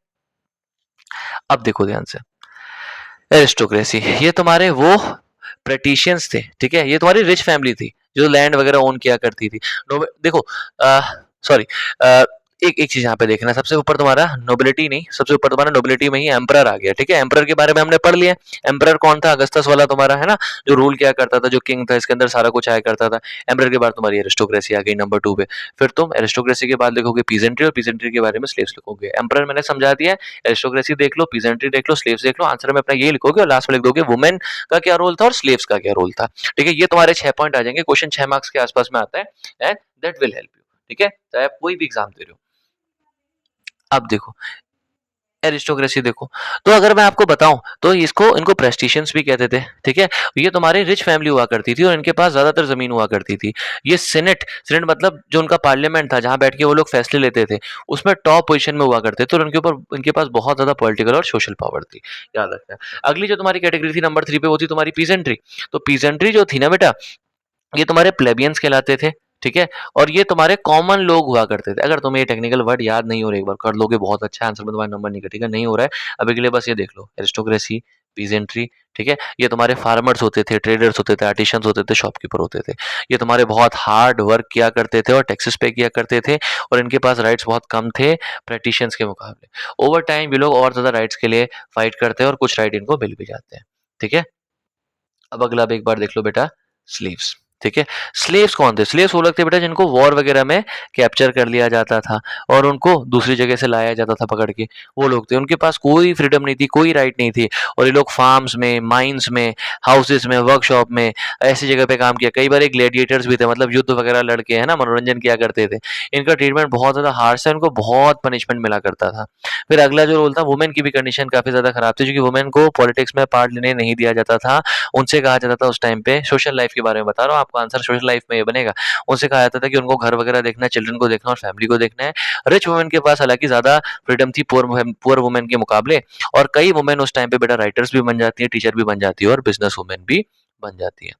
अब देखो ध्यान से, एरिस्टोक्रेसी ये तुम्हारे वो प्रेटिशियंस थे। ठीक है, ये तुम्हारी रिच फैमिली थी जो लैंड वगैरह ओन किया करती थी। देखो, सॉरी, एक एक चीज यहाँ पे देखना, सबसे ऊपर तुम्हारा नोबिलिटी नहीं, सबसे ऊपर तुम्हारा नोबिलिटी में ही एम्परर आ गया। ठीक है, एम्परर के बारे में हमने पढ़ लिया। एम्परर कौन था? अगस्टस वाला तुम्हारा, है ना, जो रूल किया करता था, जो किंग था, इसके अंदर सारा कुछ आया करता था। एम्परर के बाद तुम्हारी एरिस्टोक्रेसी आ गई नंबर 2 पे। फिर तुम एरिस्टोक्रेसी के बाद लिखोगे पीजेंट्री, और पीजेंट्री के बारे में स्लेव्स लिखोगे। एम्परर मैंने समझा दिया, एरिस्टोक्रेसी देख लो, पीजेंट्री देख लो, स्लेव्स देख लो, आंसर में अपना ये लिखोगे और लास्ट में लिख दोगे वुमेन का क्या रोल था और स्लेव्स का क्या रोल था। ठीक है, ये तुम्हारे 6 पॉइंट आ जाएंगे, क्वेश्चन 6 मार्क्स के आसपास में आता है, and that will help you. ठीक है, चाहे आप कोई भी एग्जाम दे रहे हो। अब देखो, एरिस्टोक्रेसी देखो, तो अगर मैं आपको बताऊं तो इसको इनको प्रेस्टिशियंस भी कहते थे। ठीक है, ये तुम्हारी रिच फैमिली हुआ करती थी और इनके पास ज्यादातर जमीन हुआ करती थी। ये सीनेट सीनेट मतलब जो उनका पार्लियामेंट था, जहां बैठ के वो लोग फैसले लेते थे, उसमें टॉप पोजीशन में हुआ करते थे और उनके ऊपर इनके पास बहुत ज्यादा पॉलिटिकल और सोशल पावर थी। याद रखना। अगली जो तुम्हारी कैटेगरी थी नंबर 3 पे, वो थी तुम्हारी पीजेंट्री। तो पीजेंट्री जो थी ना बेटा, ये तुम्हारे प्लेबियंस कहलाते थे। ठीक है, और ये तुम्हारे कॉमन लोग हुआ करते थे। अगर तुम्हें ये टेक्निकल वर्ड याद नहीं हो रहा, एक बार कर लोगे बहुत अच्छा, आंसर में तुम्हारा नंबर नहीं कटेगा। नहीं हो रहा है अभी के लिए, बस ये देख लो, एरिस्टोक्रेसी, पीजेंट्री। ठीक है, ये तुम्हारे फार्मर्स होते थे, ट्रेडर्स होते थे, आर्टिशियंस होते थे, शॉपकीपर होते थे। ये तुम्हारे बहुत हार्ड वर्क किया करते थे और टैक्सेस पे किया करते थे, और इनके पास राइट्स बहुत कम थे प्रैक्टिशियंस के मुकाबले। ओवर टाइम ये लोग और ज्यादा राइट्स के लिए फाइट करते हैं और कुछ राइट इनको मिल भी जाते हैं। ठीक है, अब अगला अब एक बार देख लो बेटा, स्लीव्स। ठीक है, स्लेव्स कौन थे? स्लेव्स वो लोग थे बेटा जिनको वॉर वगैरह में कैप्चर कर लिया जाता था और उनको दूसरी जगह से लाया जाता था पकड़ के। वो लोग थे, उनके पास कोई फ्रीडम नहीं थी, कोई राइट नहीं थी, और ये लोग फार्म्स में, माइंस में, हाउसेस में, वर्कशॉप में, ऐसी जगह पे काम किया। कई बार एक ग्लैडिएटर्स भी थे, मतलब युद्ध वगैरह लड़के, है ना, मनोरंजन किया करते थे। इनका ट्रीटमेंट बहुत ज्यादा हार्श है, उनको बहुत पनिशमेंट मिला करता था। फिर अगला जो रोल था, वुमेन की भी कंडीशन काफी ज्यादा खराब थी, क्योंकि वुमेन को पॉलिटिक्स में पार्ट लेने नहीं दिया जाता था। उनसे कहा जाता था उस टाइम पे, सोशल लाइफ के बारे में बता रहा हूँ, आपका आंसर सोशल लाइफ में ये बनेगा। उनसे कहा जाता था कि उनको घर वगैरह देखना है, चिल्ड्रन को देखना और फैमिली को देखना है। रिच वुमेन के पास हालांकि ज्यादा फ्रीडम थी पुअर वुमेन के मुकाबले, और कई वुमेन उस टाइम पे बेटा राइटर्स भी बन जाती है, टीचर भी बन जाती है और बिजनेस वुमेन भी बन जाती है।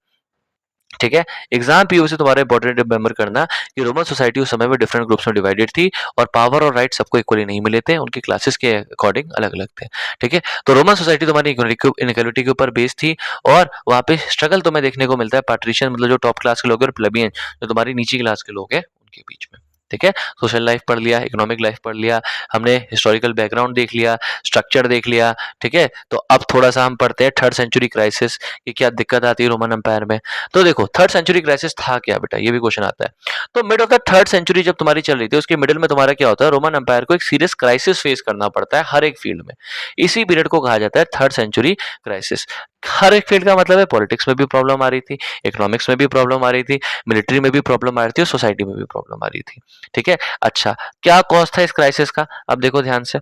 ठीक है, एग्जाम पीओ से तुम्हारे इंपॉर्टेंट रिमेंबर करना कि रोमन सोसाइटी उस समय में डिफरेंट ग्रुप्स में डिवाइडेड थी, और पावर और राइट सबको इक्वली नहीं मिले थे, उनकी क्लासेस के अकॉर्डिंग अलग अलग थे। ठीक है, तो रोमन सोसाइटी तुम्हारी इनइक्वालिटी के ऊपर बेस्ड थी, और वहाँ पे स्ट्रगल तुम्हें देखने को मिलता है पार्टीशन, मतलब जो टॉप क्लास के लोग हैं, और प्लेबियन जो तुम्हारी नीची क्लास के लोग हैं, उनके बीच में। ठीक है, सोशल लाइफ पढ़ लिया, इकोनॉमिक लाइफ पढ़ लिया हमने, हिस्टोरिकल बैकग्राउंड देख लिया, स्ट्रक्चर देख लिया। ठीक है, तो अब थोड़ा सा हम पढ़ते हैं थर्ड सेंचुरी क्राइसिस की क्या दिक्कत आती है रोमन एम्पायर में। तो देखो, थर्ड सेंचुरी क्राइसिस था क्या बेटा, ये भी क्वेश्चन आता है। तो mid of the third century जब तुम्हारी चल रही थी, उसके मिडिल में तुम्हारा क्या होता है, रोमन एम्पायर को एक सीरियस क्राइसिस फेस करना पड़ता है हर एक फील्ड में। इसी पीरियड को कहा जाता है थर्ड सेंचुरी क्राइसिस। हर एक फील्ड का मतलब है, पॉलिटिक्स में भी प्रॉब्लम आ रही थी, इकोनॉमिक्स में भी प्रॉब्लम आ रही थी, मिलिट्री में भी प्रॉब्लम आ रही थी, और सोसाइटी में भी प्रॉब्लम आ रही थी। ठीक है, अच्छा, क्या कॉज था इस क्राइसिस का? अब देखो ध्यान से,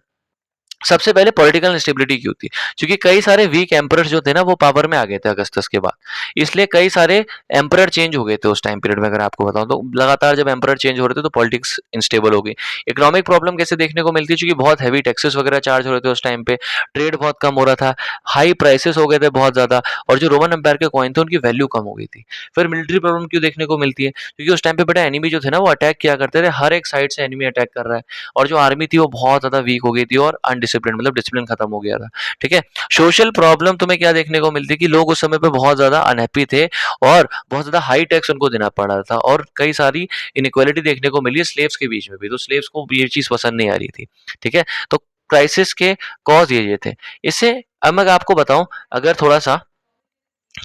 सबसे पहले पॉलिटिकल इंस्टेबिलिटी की होती है, क्योंकि कई सारे वीक एम्परर्स जो थे ना, वो पावर में आ गए थे अगस्टस के बाद, इसलिए कई सारे एम्परर चेंज हो गए थे उस टाइम पीरियड में। अगर आपको बताऊं तो लगातार जब एम्परर चेंज हो रहे थे तो पॉलिटिक्स इंस्टेबल हो गई। इकोनॉमिक प्रॉब्लम कैसे देखने को मिलती है, क्योंकि बहुत हैवी टैक्सेस वगैरह चार्ज हो रहे थे उस टाइम पे, ट्रेड बहुत कम हो रहा था, हाई प्राइसेस हो गए थे बहुत ज्यादा, और जो रोमन एम्पायर के कॉइन थे उनकी वैल्यू कम हो गई थी। फिर मिलिट्री प्रॉब्लम क्यों देखने को मिलती है, क्योंकि उस टाइम पे बेटा एनिमी जो थे ना, वो अटैक किया करते थे, हर एक साइड से एनिमी अटैक कर रहा है, और जो आर्मी थी वो बहुत ज्यादा वीक हो गई थी और अनडिसिप्लिन, मतलब डिसिप्लिन खत्म हो गया था। ठीक है, सोशल प्रॉब्लम तुम्हें क्या देखने को मिलती है कि लोग उस समय पे बहुत ज्यादा अनहैप्पी थे, और बहुत ज्यादा हाई टैक्स उनको देना पड़ रहा था, और कई सारी इनइक्वालिटी देखने को मिली है स्लेव्स के बीच में भी, तो स्लेव्स को ये चीज पसंद नहीं आ रही थी। ठीक है, तो क्राइसिस के कॉज ये थे। इससे अब मैं आपको बताऊं, अगर थोड़ा सा,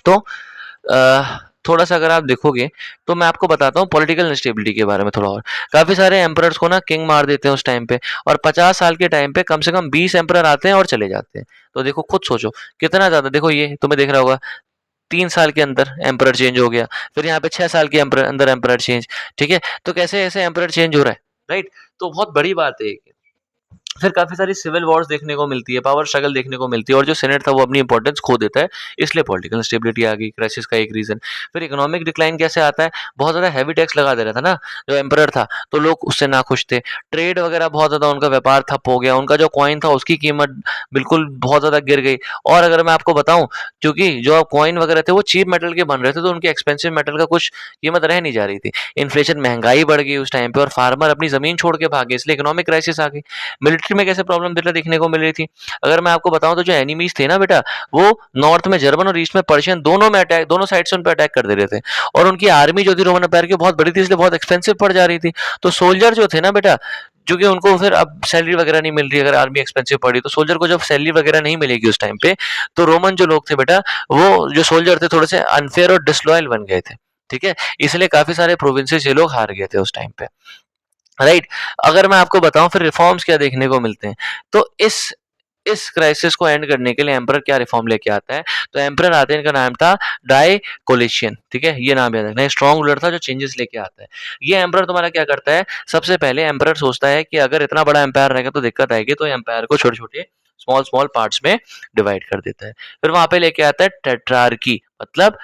तो थोड़ा सा अगर आप देखोगे, तो मैं आपको बताता हूँ पॉलिटिकल इंस्टेबिलिटी के बारे में थोड़ा और। काफी सारे एम्परर्स को ना किंग मार देते हैं उस टाइम पे, और 50 साल के टाइम पे कम से कम 20 एम्परर आते हैं और चले जाते हैं। तो देखो, खुद सोचो कितना ज्यादा। देखो, ये तुम्हें देख रहा होगा, 3 साल के अंदर एम्परर चेंज हो गया, फिर यहाँ पे 6 साल के अंदर एम्परर चेंज। ठीक है, तो कैसे ऐसे एम्परर चेंज हो रहा है, राइट? तो बहुत बड़ी बात है ये। फिर काफ़ी सारी सिविल वॉर्स देखने को मिलती है, पावर स्ट्रगल देखने को मिलती है और जो सीनेट था वो अपनी इंपॉर्टेंस खो देता है, इसलिए पॉलिटिकल इंस्टेबिलिटी आ गई, क्राइसिस का एक रीज़न। फिर इकोनॉमिक डिक्लाइन कैसे आता है? बहुत ज़्यादा हेवी टैक्स लगा दे रहा था ना, जो एम्परर था, तो लोग उससे नाखुश थे। ट्रेड वगैरह बहुत ज़्यादा उनका व्यापार ठप हो गया, उनका जो कॉइन था उसकी कीमत बिल्कुल बहुत ज़्यादा गिर गई और अगर मैं आपको बताऊँ, क्योंकि जो कॉइन वगैरह थे वो चीप मेटल के बन रहे थे, तो उनके एक्सपेंसिव मेटल का कुछ कीमत रह नहीं जा रही थी। इन्फ्लेशन, महँगाई बढ़ गई उस टाइम पे और फार्मर अपनी ज़मीन छोड़ के भागे, इसलिए इकोनॉमिक क्राइसिस आ गई। मिलिट्री में कैसे प्रॉब्लम बेटा देखने को मिल रही थी? अगर मैं आपको बताऊँ तो जो एनिमीज़ थे ना बेटा, वो नॉर्थ में जर्मन और ईस्ट में पर्शियन दोनों साइड से उन पे अटैक कर दे रहे थे और उनकी आर्मी जो थी रोमन एम्पायर की बहुत बड़ी थी इसलिए बहुत एक्सपेंसिव पड़ जा रही थी। तो सोल्जर जो थे ना बेटा, क्योंकि उनको फिर अब सैलरी वगैरह नहीं मिल रही अगर आर्मी एक्सपेंसिव पड़ी तो सोल्जर को जब सैलरी वगैरह नहीं मिलेगी उस टाइम पे, तो रोमन जो लोग थे बेटा, वो जो सोल्जर थे थोड़े से अनफेयर और डिसलॉयल बन गए थे। ठीक है? इसलिए काफ़ी सारे प्रोविंसेस ये लोग हार गए थे उस टाइम पे। राइट। अगर मैं आपको बताऊं फिर रिफॉर्म्स क्या देखने को मिलते हैं, तो इस क्राइसिस को एंड करने के लिए एम्परर क्या रिफॉर्म लेके आता है, तो एम्परर आते हैं, इनका नाम था डायकोलिशियन। ठीक है, ये नाम याद रखना, स्ट्रॉन्ग रूलर था जो चेंजेस लेके आता है। ये एम्परर तुम्हारा क्या करता है, सबसे पहले एम्परर सोचता है कि अगर इतना बड़ा एम्पायर रहेगा तो दिक्कत आएगी, तो एम्पायर को छोटे छोटे स्मॉल स्मॉल पार्ट्स में डिवाइड कर देता है। फिर वहां पे लेके आता है टेट्रार्की, मतलब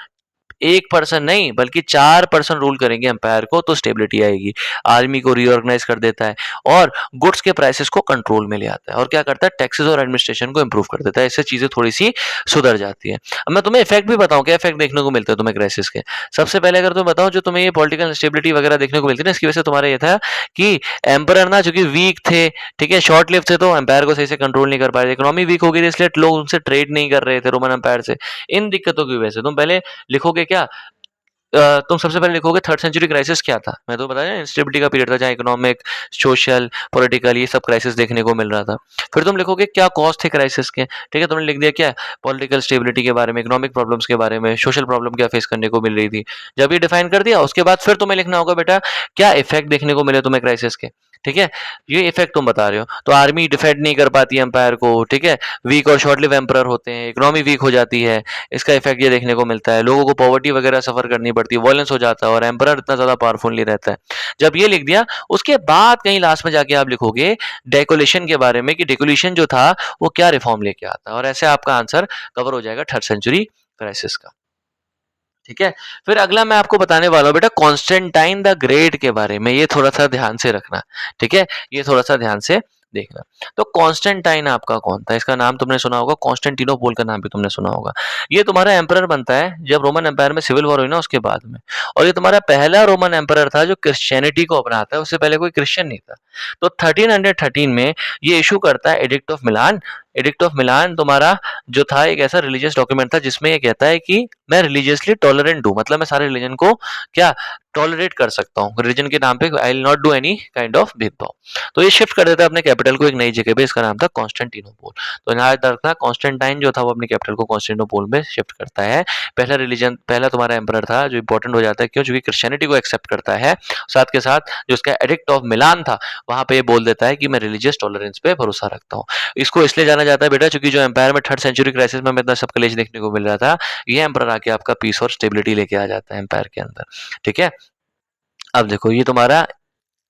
एक पर्सन नहीं बल्कि 4 पर्सन रूल करेंगे एम्पायर को तो स्टेबिलिटी आएगी। आर्मी को रीऑर्गेनाइज कर देता है और गुड्स के प्राइसेस को कंट्रोल में ले आता है और क्या करता है, टैक्सेस और एडमिनिस्ट्रेशन को इंप्रूव कर देता है। इससे चीजें थोड़ी सी सुधर जाती है। अब मैं तुम्हें इफेक्ट भी बताऊं, क्या इफेक्ट देखने को मिलते हैं तुम्हें क्राइसिस के। सबसे पहले अगर तुम्हें बताऊं, जो तुम्हें ये पॉलिटिकल इंस्टेबिलिटी वगैरह देखने को मिलती है ना, इसकी वजह से तुम्हारा ये था कि एम्पर ना चूंकि वीक थे, ठीक है, शॉर्ट लिव थे, तो एम्पायर को सही से कंट्रोल नहीं कर पा रहे थे। इकोनॉमी वीक हो गई थी इसलिए लोग उनसे ट्रेड नहीं कर रहे थे रोमन एम्पायर से। इन दिक्कतों की वजह से तुम पहले लिखोगे क्या, तुम सबसे पहले लिखोगे थर्ड सेंचुरी क्राइसिस क्या था। मैं तो बताया इंस्टेबिलिटी का पीरियड था जहाँ इकोनॉमिक, सोशल, पॉलिटिकल ये सब क्राइसिस देखने को मिल रहा था। फिर तुम लिखोगे क्या कॉज थे क्राइसिस के। ठीक है, तुमने लिख दिया क्या, पॉलिटिकल स्टेबिलिटी के बारे में, इकोनॉमिक प्रॉब्लम्स के बारे में, सोशल प्रॉब्लम क्या फेस करने को मिल रही थी। जब ये डिफाइन कर दिया उसके बाद फिर तुम्हें लिखना होगा बेटा क्या इफेक्ट देखने को मिले तुम्हें क्राइसिस के। ठीक है, ये इफेक्ट तुम बता रहे हो, तो आर्मी डिफेंड नहीं कर पाती एम्पायर को। ठीक है, वीक और शॉर्ट लिव एम्पर होते हैं, इकोनॉमी वीक हो जाती है, इसका इफेक्ट ये देखने को मिलता है। लोगों को पॉवर्टी वगैरह सफर करनी पड़ती है, वायलेंस हो जाता है और एम्परर इतना ज्यादा पावरफुल नहीं रहता है। जब ये लिख दिया उसके बाद कहीं लास्ट में जाके आप लिखोगे डेकोलेशन के बारे में कि डेकोलेशन जो था वो क्या रिफॉर्म लेके आता है, और ऐसे आपका आंसर कवर हो जाएगा थर्ड सेंचुरी क्राइसिस का। ठीक है, फिर अगला मैं आपको बताने वाला हूँ बेटा कॉन्स्टेंटाइन द ग्रेट के बारे में, ये थोड़ा सा ध्यान से रखना। ठीक है, ये थोड़ा सा ध्यान से देखना। तो कॉन्स्टेंटाइन आपका कौन था, इसका नाम तुमने सुना होगा, कॉन्स्टेंटिनोपोल का नाम भी तुमने सुना होगा। ये तुम्हारा एम्परर बनता है जब रोमन एम्पायर में सिविल वॉर हुई ना उसके बाद में, और ये तुम्हारा पहला रोमन एम्परर था जो क्रिश्चियनिटी को अपनाता है, उससे पहले कोई क्रिश्चियन नहीं था। तो 1313 में ये इशू करता है edict of Milan. Edict of Milan तुम्हारा जो था एक ऐसा रिलीजियस डॉक्यूमेंट था जिसमें ये कहता है कि मैं रिलीजियसली टॉलरेंट हूँ, मतलब मैं सारे रिलीजन को क्या टॉलरेट कर सकता हूँ, रिलीजन के नाम पे I will not do any kind of भेदभाव। तो ये शिफ्ट कर देता है अपने कैपिटल को एक नई जगह पे, इसका नाम था कॉन्स्टेंटिनोपोल। तो याद रखना कॉन्स्टेंटाइन जो था वो अपनी कैपिटल को कॉन्स्टेंटिनोपोल में शिफ्ट करता है। पहला रिलीजन, पहला तुम्हारा एम्परर था जो इंपॉर्टेंट हो जाता है, क्यों, क्योंकि क्रिश्चियनिटी को एक्सेप्ट करता है। साथ के साथ जो उसका एडिक्ट ऑफ मिलान था वहां पे ये बोल देता है कि मैं रिलीजियस टॉलरेंस पे भरोसा रखता हूँ। इसको इसलिए जाना जाता है बेटा क्योंकि जो एम्पायर में थर्ड सेंचुरी क्राइसिस में इतना सब कलेश देखने को मिल रहा था, ये एम्परर आके आपका पीस और स्टेबिलिटी लेके आ जाता है एम्पायर के अंदर। ठीक है, अब देखो ये तुम्हारा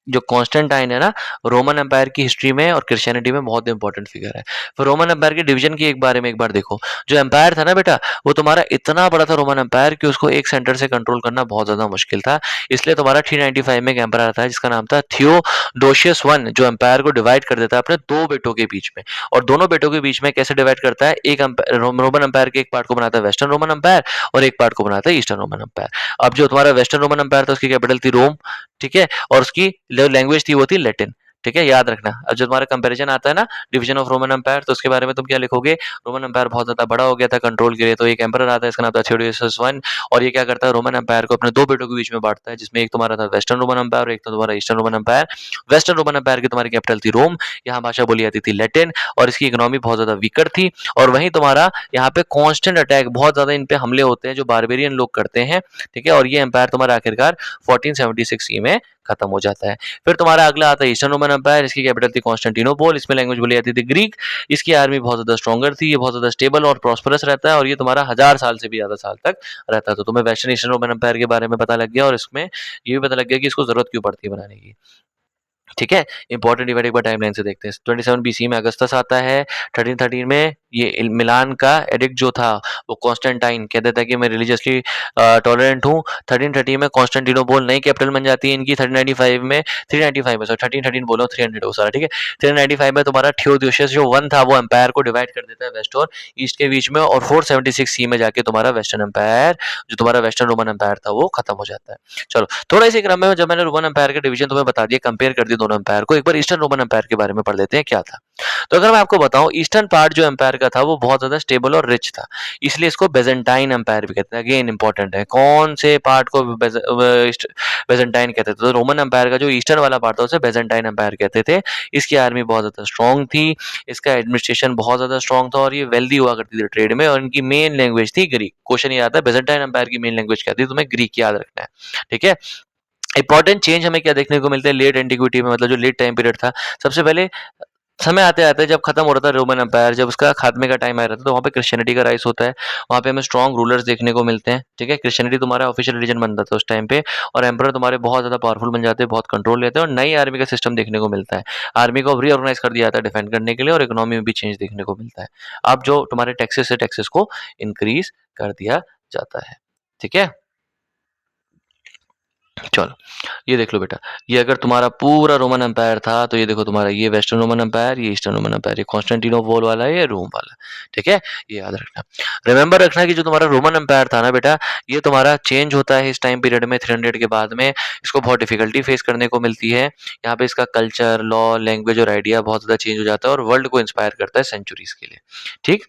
जो कॉन्स्टेंटाइन है ना, रोमन एम्पायर की हिस्ट्री में और क्रिश्चियनिटी में बहुत इंपॉर्टेंट फिगर है। फिर रोमन एम्पायर के डिवीजन की एक बारे में एक बार देखो। जो एम्पायर था ना बेटा, वो तुम्हारा इतना बड़ा था रोमन एम्पायर कि उसको एक सेंटर से कंट्रोल करना बहुत ज्यादा मुश्किल था। इसलिए तुम्हारा 395 में एक एम्पायर आता है जिसका नाम था थियोडोशियस वन, जो एम्पायर को डिवाइड कर देता है अपने दो बेटों के बीच में। और दोनों बेटों के बीच में कैसे डिवाइड करता है, एक रोमन एम्पायर के एक पार्ट को बनाता है वेस्टर्न रोमन एम्पायर और एक पार्ट को बनाता है ईस्टर्न रोमन एम्पायर। अब जो तुम्हारा वेस्टर्न रोमन एम्पायर था उसकी कैपिटल थी रोम। ठीक है, और उसकी जो लैंग्वेज थी वो थी लैटिन। ठीक है, याद रखना। अब जो तुम्हारा कंपैरिजन आता है ना डिवीजन ऑफ रोमन एम्पायर, तो उसके बारे में तुम क्या लिखोगे, रोमन एम्पायर बहुत ज्यादा बड़ा हो गया था कंट्रोल के लिए, तो एक एम्परर आता है इसका नाम था थियोडोसियस वन, और ये क्या करता है रोमन एम्पायर को अपने दो बेटों के बीच में बांटता है, जिसमें एक तुम्हारा था वेस्टर्न रोमन एम्पायर और एक तो तुम्हारा eastern Roman empire. Western Roman empire की तुम्हारी कैपिटल थी रोम, यहाँ भाषा बोली जाती थी लैटिन, और इसकी इकोनॉमी बहुत ज्यादा वीकर थी। और वहीं तुम्हारा यहाँ पे कॉन्स्टेंट अटैक, बहुत ज्यादा इन पे हमले होते हैं जो बारबेरियन लोग करते हैं। ठीक है, और ये एम्पायर तुम्हारा आखिरकार 1476 में खत्म हो जाता है। फिर तुम्हारा अगला आता है ईस्टर्न रोमन एम्पायर, इसकी कैपिटल थी कॉन्स्टेंटिनोपोल, इसमें लैंग्वेज बोली जाती थी ग्रीक। इसकी आर्मी बहुत ज्यादा स्ट्रॉन्गर थी, ये बहुत ज्यादा स्टेबल और प्रॉस्परस रहता है, और ये तुम्हारा 1000 साल से भी ज्यादा साल तक रहता है। तो तुम्हें वेस्टर्न ईस्टर्न रोमन एम्पायर के बारे में पता लग गया, और इसमें ये भी पता लग गया कि इसको जरूरत क्यों पड़ती है बनाने की। ठीक है, इंपॉर्टेंट इवेंट एक बार टाइमलाइन से देखते हैं। 27 बीसी में अगस्टस आता है। 1313 में ये मिलान का एडिक्ट जो था वो कॉन्स्टेंटाइन कहता था कि मैं रिलीजियसली टॉलरेंट हूँ। 1313 में कॉन्स्टेंटिनोपल नई कैपिटल बन जाती है इनकी। 1395 में 395 में सॉरी 1313 बोलो 300 हो सारा ठीक है। 1395 में तुम्हारा थियोडोसियस जो वन था वो एम्पायर को डिवाइड कर देता है वेस्ट और ईस्ट के बीच में, और 476 सी में जाके तुम्हारा वेस्टर्न एम्पायर जो तुम्हारा वेस्टर्न रोमन एम्पायर था वो खत्म हो जाता है। चलो थोड़ा इसी क्रम में जब मैंने रोमन एम्पायर के डिवीजन तुम्हें बता दिया, कंपेयर कर दिए दोनों एम्पायर को, एक बार ईस्टर्न रोमन एम्पायर के बारे में पढ़ लेते हैं क्या था। तो अगर मैं आपको बताऊं ईस्टर्न पार्ट जो एम्पायर का था वो बहुत ज्यादा स्टेबल और रिच था, इसलिए इसको बेजेंटाइन एम्पायर भी कहते हैं। अगेन इंपॉर्टेंट है, कौन से पार्ट को बेजेंटाइन कहते थे? तो रोमन एम्पायर का जो ईस्टर्न वाला पार्ट था उसे बेजेंटाइन एम्पायर कहते थे। इसकी आर्मी बहुत ज्यादा स्ट्रॉन्ग थी, इसका एडमिनिस्ट्रेशन बहुत ज्यादा स्ट्रॉन्ग था, और ये वेल्दी हुआ करती थी ट्रेड में, और इनकी मेन लैंग्वेज थी ग्रीक। क्वेश्चन ये आता है बेजेंटाइन एम्पायर की मेन लैंग्वेज क्या थी, तुम्हें ग्रीक याद रखना है। ठीक है, इंपॉर्टेंट चेंज हमें क्या देखने को मिलते हैं लेट एंटिक्विटी में, मतलब जो लेट टाइम पीरियड था। सबसे पहले समय आते आते जब खत्म हो रहा था रोमन एम्पायर, जब उसका खात्मे का टाइम आ रहा था, तो वहाँ पे क्रिश्चियनिटी का राइज होता है। वहाँ पे हमें स्ट्रॉन्ग रूलर्स देखने को मिलते हैं। ठीक है, क्रिश्चियनिटी तुम्हारा ऑफिशियल रिलीजन बनता था उस टाइम पे, और एम्पर तुम्हारे बहुत ज्यादा पावरफुल बन जाते हैं, बहुत कंट्रोल लेते हैं, और नई आर्मी का सिस्टम देखने को मिलता है। आर्मी को रीऑर्गेनाइज कर दिया जाता है डिफेंड करने के लिए, और इकोनॉमी में भी चेंज देखने को मिलता है। अब जो तुम्हारे टैक्सेस है, टैक्सेस को इंक्रीज कर दिया जाता है। ठीक है, चलो ये देख लो बेटा, ये अगर तुम्हारा पूरा रोमन एम्पायर था तो ये देखो तुम्हारा ये वेस्टर्न रोमन एम्पायर, ये ईस्टर्न रोमन एम्पायर, ये कॉन्स्टेंटिनोपल वाला है, ये रोम वाला। ठीक है, ये याद रखना। रिमेंबर रखना कि जो तुम्हारा रोमन एम्पायर था ना बेटा, ये तुम्हारा चेंज होता है इस टाइम पीरियड में 300 के बाद में। इसको बहुत डिफिकल्टी फेस करने को मिलती है। यहाँ पे इसका कल्चर, लॉ, लैंग्वेज और आइडिया बहुत ज्यादा चेंज हो जाता है, और वर्ल्ड को इंस्पायर करता है सेंचुरीज के लिए। ठीक,